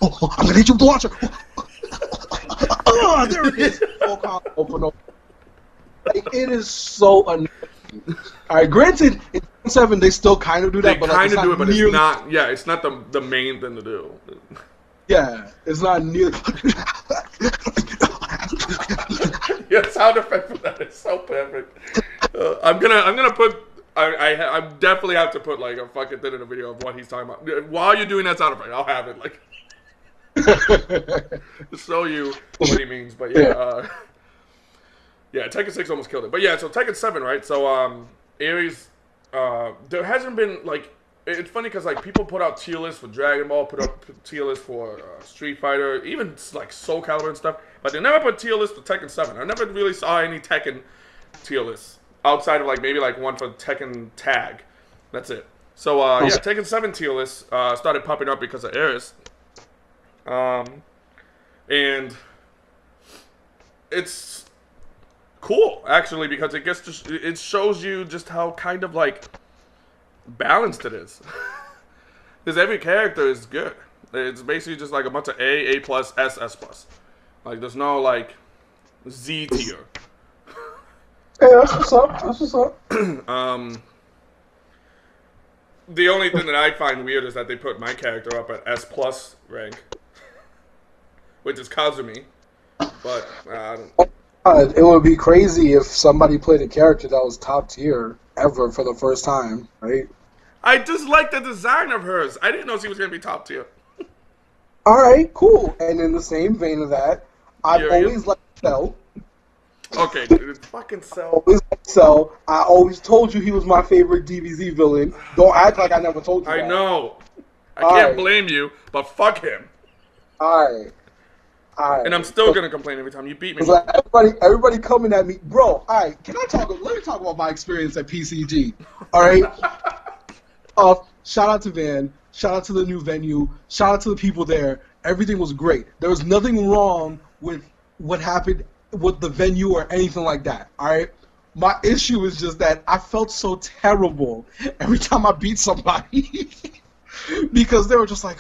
Oh, I'm gonna hit you with the launcher. Oh, there it is. Open up. Like, it is so annoying. All right, granted, in 7 they still kind of do that, but kind of do it, but it's not. Yeah, it's not the main thing to do. Yeah, it's not nearly. Yeah, sound effect for that is so perfect. I'm gonna put. I definitely have to put like a fucking thing in a video of what he's talking about. While you're doing that sound effect, I'll have it like to show you what he means. But yeah, yeah, Tekken 6 almost killed it. But yeah, so Tekken 7, right? So Ares, there hasn't been like. It's funny because like people put out tier lists for Dragon Ball, put up tier lists for Street Fighter, even like Soul Calibur and stuff. But they never put tier lists for Tekken 7. I never really saw any Tekken tier lists outside of like maybe like one for Tekken Tag. That's it. So yeah, Tekken 7 tier lists started popping up because of Ares. And it's cool actually because it shows you just how kind of like balanced it is. Because every character is good. It's basically just like a bunch of A plus, S plus. Like there's no like Z tier. Yeah, that's what's up. That's what's up. The only thing that I find weird is that they put my character up at S plus rank, which is Kazumi. But I don't. It would be crazy if somebody played a character that was top tier ever for the first time, right? I just like the design of hers. I didn't know she was gonna be top tier. All right, cool. And in the same vein of that, I've always liked Cell. Okay, dude, fucking Cell. Always liked Cell. I always told you he was my favorite DBZ villain. Don't act like I never told you that. I know. I can't blame you, but fuck him. All right. And I'm still gonna complain every time you beat me. Like everybody coming at me, bro. All right, let me talk about my experience at PCG. All right. Shout out to Van. Shout out to the new venue. Shout out to the people there. Everything was great. There was nothing wrong with what happened with the venue or anything like that. All right. My issue is just that I felt so terrible every time I beat somebody because they were just like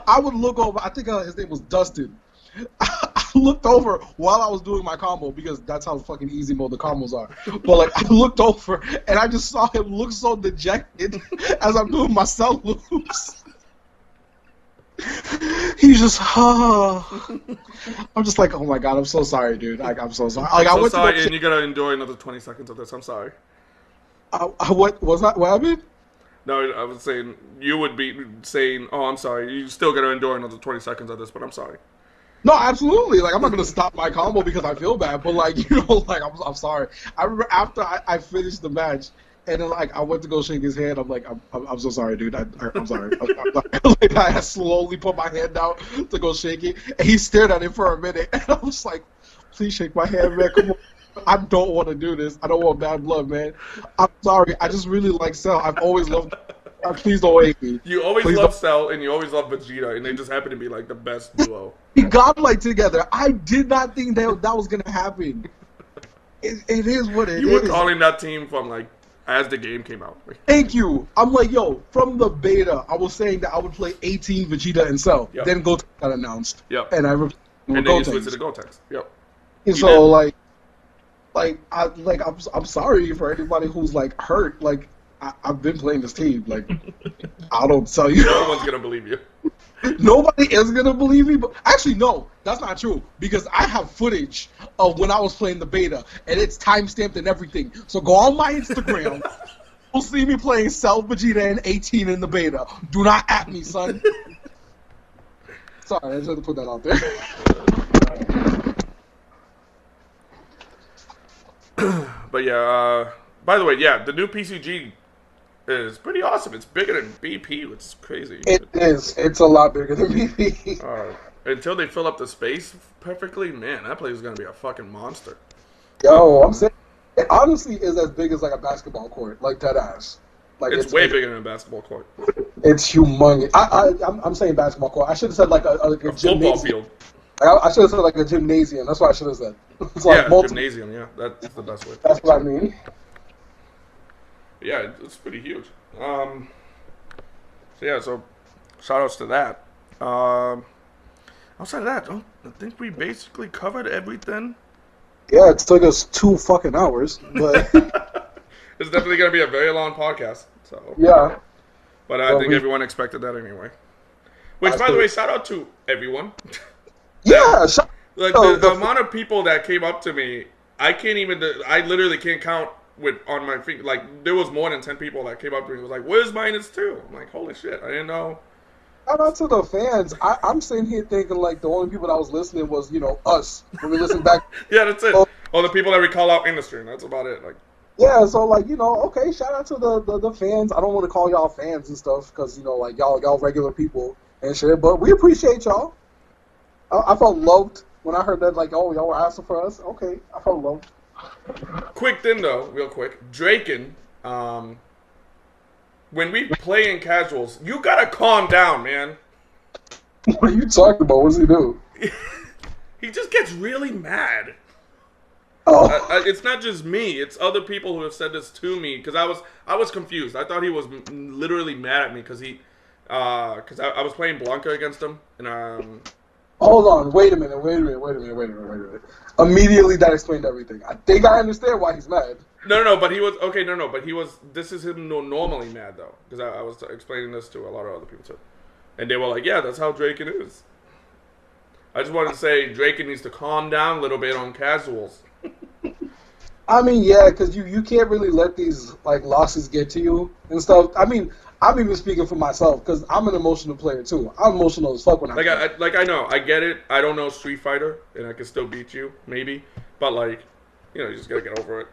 I would look over. I think his name was Dustin. I looked over while I was doing my combo because that's how fucking easy mode the combos are. But like I looked over and I just saw him look so dejected as I'm doing my cell loops. He's just, I'm just like, oh my god, I'm so sorry, dude. Like, I'm so sorry. Like, I'm so sorry, and you gotta enjoy another 20 seconds of this. I'm sorry. What was that? What happened? No, I was saying you would be saying, oh, I'm sorry. You still gotta endure another 20 seconds of this, but I'm sorry. No, absolutely. Like, I'm not gonna stop my combo because I feel bad, but like, like I'm sorry. I remember after I finished the match, and then like I went to go shake his hand. I'm like, I'm so sorry, dude. I'm sorry. Like, I slowly put my hand out to go shake it, and he stared at it for a minute, and I was like, please shake my hand, man. Come on. I don't want to do this. I don't want bad blood, man. I'm sorry. I just really like Cell. I've always loved. Please don't hate me. You always Please love Cell and you always love Vegeta, and they just happen to be like the best duo. We got like together. I did not think that was gonna happen. It is what it is. You were calling that team from like as the game came out. Thank you. I'm like, yo, from the beta, I was saying that I would play 18 Vegeta and Cell. Yep. Then Gotenks got announced. Yep. And and then you switched to the Gotenks. Yep. And so I'm sorry for anybody who's like hurt. Like I've been playing this team. Like I don't tell you. No one's gonna believe you. Nobody is gonna believe me, but actually no, that's not true because I have footage of when I was playing the beta and it's timestamped and everything. So go on my Instagram, you'll see me playing Cell, Vegeta, and 18 in the beta. Do not at me, son. Sorry, I just had to put that out there. But yeah, by the way, yeah, the new PCG is pretty awesome. It's bigger than BP, which is crazy. It is. It's a lot bigger than BP. Until they fill up the space perfectly, man, that place is gonna be a fucking monster. Yo, I'm saying it honestly is as big as like a basketball court, like that ass. Like it's way bigger than a basketball court. It's humongous. I'm saying basketball court. I should have said like a football field. I should have said like a gymnasium. That's what I should have said. It's like gymnasium. Yeah, that's the best way. That's what I mean. Yeah, it's pretty huge. So shout outs to that. Outside of that, I think we basically covered everything. Yeah, it took us 2 fucking hours, but it's definitely gonna be a very long podcast. So yeah, but I think everyone expected that anyway. Which, by the way, shout out to everyone. Yeah, like the amount of people that came up to me, I literally can't count on my feet. Like there was more than 10 people that came up to me and was like, "Where's -2?" I'm like, "Holy shit, I didn't know." Shout out to the fans. I'm sitting here thinking like the only people that was listening was us when we listened back. Yeah, that's it. Or the people that we call out in the stream. That's about it. Like. Yeah, so like okay, shout out to the fans. I don't want to call y'all fans and stuff because like y'all regular people and shit, but we appreciate y'all. I felt loved when I heard that, like, oh, y'all were asking for us. Okay, I felt loved. Quick thing, though, real quick. Draken, when we play in casuals, you gotta calm down, man. What are you talking about? What does he do? He just gets really mad. Oh. It's not just me. It's other people who have said this to me, because I was confused. I thought he was literally mad at me because I was playing Blanca against him, and Hold on, wait a minute. Immediately that explained everything. I think I understand why he's mad. No, but he was, okay, but he was, this is him normally mad, though, because I was explaining this to a lot of other people, too. And they were like, yeah, that's how Draken is. I just wanted to say, Draken needs to calm down a little bit on casuals. I mean, yeah, because you can't really let these, like, losses get to you and stuff. I mean, I'm even speaking for myself because I'm an emotional player too. I'm emotional as fuck when I play. I know, I get it. I don't know Street Fighter, and I can still beat you, maybe. But like, you just gotta get over it.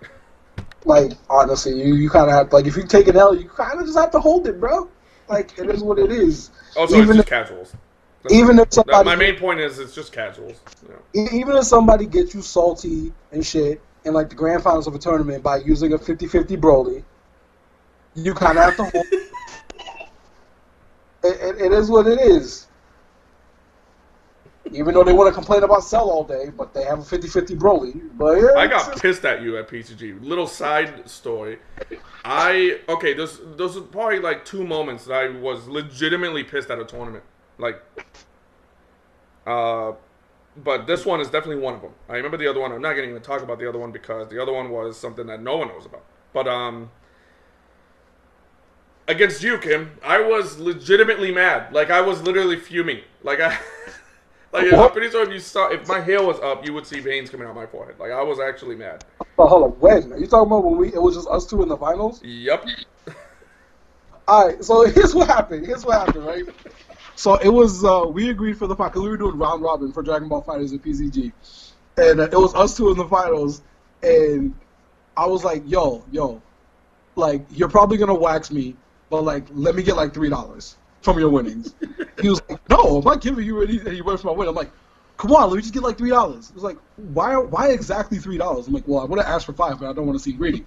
Like honestly, you kind of have to, like, if you take an L, you kind of just have to hold it, bro. Like it is what it is. Also, it's just casuals. Even if somebody, my main point is it's just casuals. Even if somebody gets you salty and shit in like the grand finals of a tournament by using a 50-50 Broly, you kind of have to hold. It is what it is. Even though they want to complain about Cell all day, but they have a 50-50 Broly. But yeah, I got pissed at you at PCG. Little side story. Those are probably like 2 moments that I was legitimately pissed at a tournament. Like, but this one is definitely one of them. I remember the other one. I'm not going to even talk about the other one because the other one was something that no one knows about. But, against you, Kim, I was legitimately mad. Like, I was literally fuming. Like, I'm pretty sure if my hair was up, you would see veins coming out my forehead. Like, I was actually mad. Oh, hold on. When? Are you talking about when it was just us two in the finals? Yep. Alright, so here's what happened, right? So it was, we agreed for the fight, because we were doing round robin for Dragon Ball FighterZ at PCG. And it was us two in the finals, and I was like, yo, like, you're probably going to wax me, but, like, let me get, like, $3 from your winnings. He was like, no, I'm not giving you any money for my win. I'm like, come on, let me just get, like, $3. He was like, why exactly $3? I'm like, well, I would have asked for 5, but I don't want to seem greedy.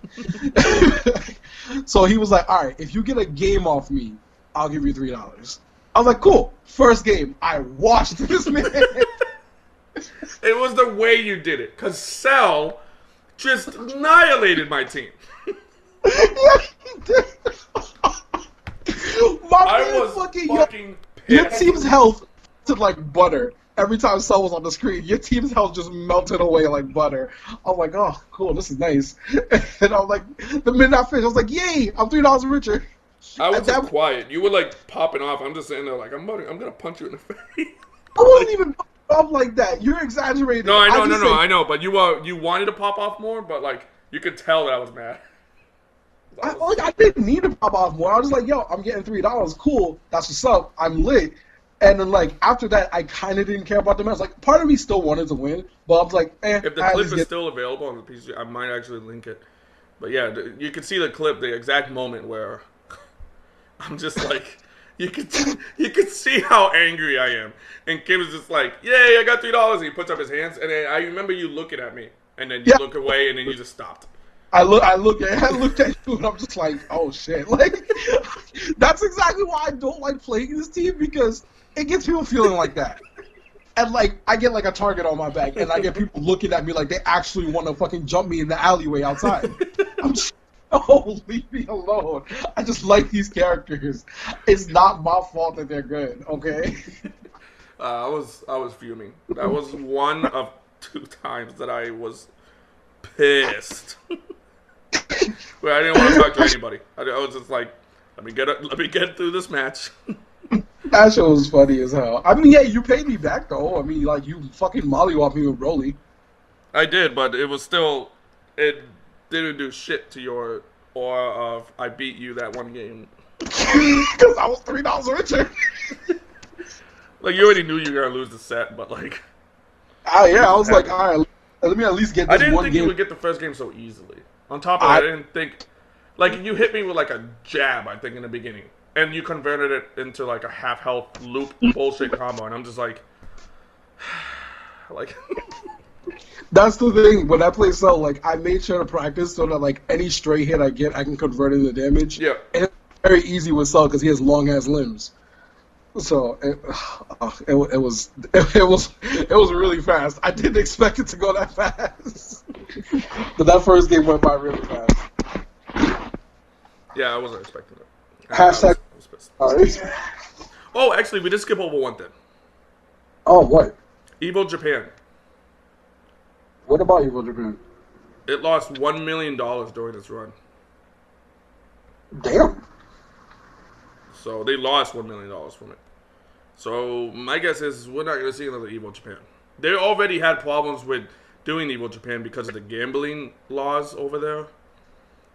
So he was like, all right, if you get a game off me, I'll give you $3. I was like, cool. First game, I watched this man. It was the way you did it, because Cell just annihilated my team. Yeah, he did. I was fucking pissed. Your team's health to like butter. Every time Cell was on the screen, your team's health just melted away like butter. I was like, oh, cool, this is nice. And I was like, the minute I finished, I was like, yay, I'm $3 richer. I was just quiet. You were like popping off. I'm just sitting there like, I'm gonna punch you in the face. I wasn't even popping off like that. You're exaggerating. No, I know. But you wanted to pop off more, but like you could tell that I was mad. I didn't need to pop off more. I was like, yo, I'm getting $3. Cool. That's what's up. I'm lit. And then, like, after that, I kind of didn't care about the match. Like, part of me still wanted to win, but I was like, If the clip is still available on the PC, I might actually link it. But yeah, you can see the clip, the exact moment where I'm just like, you could see how angry I am. And Kim is just like, yay, I got $3. And he puts up his hands. And then I remember you looking at me. And then you look away, and then you just stopped. I looked at you, and I'm just like, oh, shit. Like, that's exactly why I don't like playing this team, because it gets people feeling like that. And, like, I get, like, a target on my back, and I get people looking at me like they actually want to fucking jump me in the alleyway outside. I'm just, oh, leave me alone. I just like these characters. It's not my fault that they're good, okay? I was fuming. That was one of 2 times that I was pissed. Where I didn't want to talk to anybody. I was just like, let me get through this match. That show was funny as hell. I mean, yeah, you paid me back though. I mean, like, you fucking mollywhopped me with Broly. I did, but it didn't do shit to your aura of I beat you that one game. Because I was $3 richer. Like, you already knew you were gonna lose the set, but like, yeah, I was like, all right, let me at least get this one game. I didn't think you would get the first game so easily. On top of that, I didn't think, like, you hit me with like a jab, I think, in the beginning. And you converted it into like a half health loop bullshit combo, and I'm just like, That's the thing. When I play Cell, like, I made sure to practice so that like any stray hit I get, I can convert it into damage. Yeah. And it's very easy with Cell because he has long ass limbs. So it was really fast. I didn't expect it to go that fast. But that first game went by really fast. Yeah, I wasn't expecting it. Hashtag. Oh, actually, we did skip over one thing. Oh, what? Evo Japan. What about Evo Japan? It lost $1 million during its run. Damn. So they lost $1 million from it. So my guess is we're not going to see another Evo Japan. They already had problems with doing Evo Japan because of the gambling laws over there.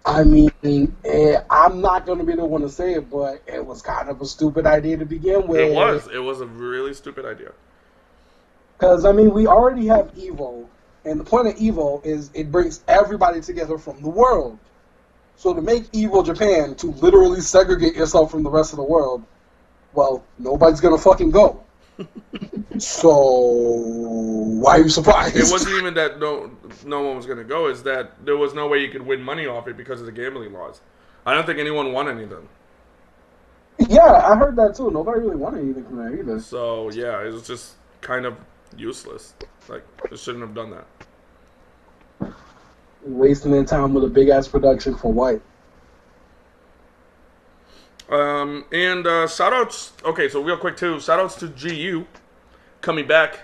I mean, I'm not going to be the one to say it, but it was kind of a stupid idea to begin with. It was. It was a really stupid idea. Because, I mean, we already have Evo, and the point of Evo is it brings everybody together from the world. So to make Evo Japan to literally segregate yourself from the rest of the world, well, nobody's going to fucking go. So why are you surprised? It wasn't even that no one was going to go. It's that there was no way you could win money off it because of the gambling laws. I don't think anyone won anything. Yeah, I heard that too. Nobody really won anything from that either. So yeah, it was just kind of useless. Like, they shouldn't have done that. Wasting their time with a big ass production for what? And shout outs. Okay, so real quick too. Shout outs to GU coming back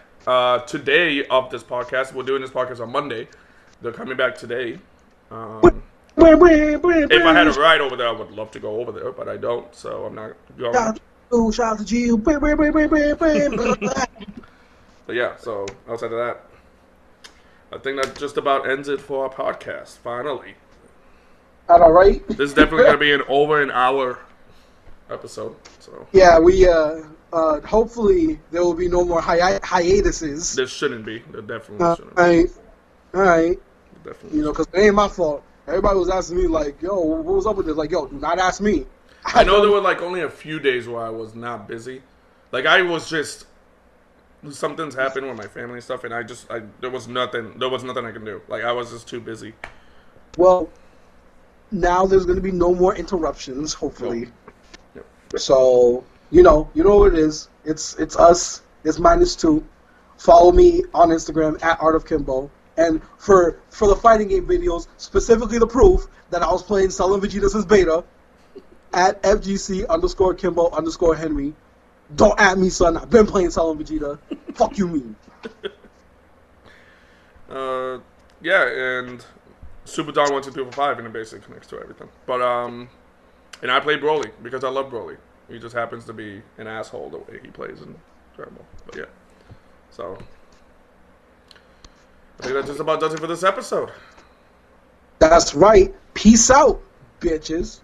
today of this podcast. We're doing this podcast on Monday. They're coming back today. If I had a ride over there, I would love to go over there, but I don't, so I'm not going. Shout out to GU. But yeah, so outside of that, I think that just about ends it for our podcast. Finally, all right. This is definitely gonna be an over an hour episode. So yeah, hopefully there will be no more hiatuses. There shouldn't be. There definitely shouldn't be. All right. Definitely. Because it ain't my fault. Everybody was asking me, like, yo, what was up with this? Like, yo, do not ask me. I know there were, like, only a few days where I was not busy. Like, I was just... Something's happened with my family and stuff, and there was nothing I could do. Like, I was just too busy. Well, now there's going to be no more interruptions, hopefully. Yep. So, you know what it is. It's us. It's -2. Follow me on Instagram at Art of Kimbo. And for the fighting game videos, specifically the proof that I was playing Cell Vegeta since beta, at FGC_Kimbo_Henry. Don't at me, son. I've been playing Cell Vegeta. Fuck you, mean. Yeah, and Super Dawn 1, 2, 3, 4, 5 in the basic next to everything. But and I played Broly because I love Broly. He just happens to be an asshole the way he plays in Dragon Ball. But yeah, so. I think that just about does it for this episode. That's right. Peace out, bitches.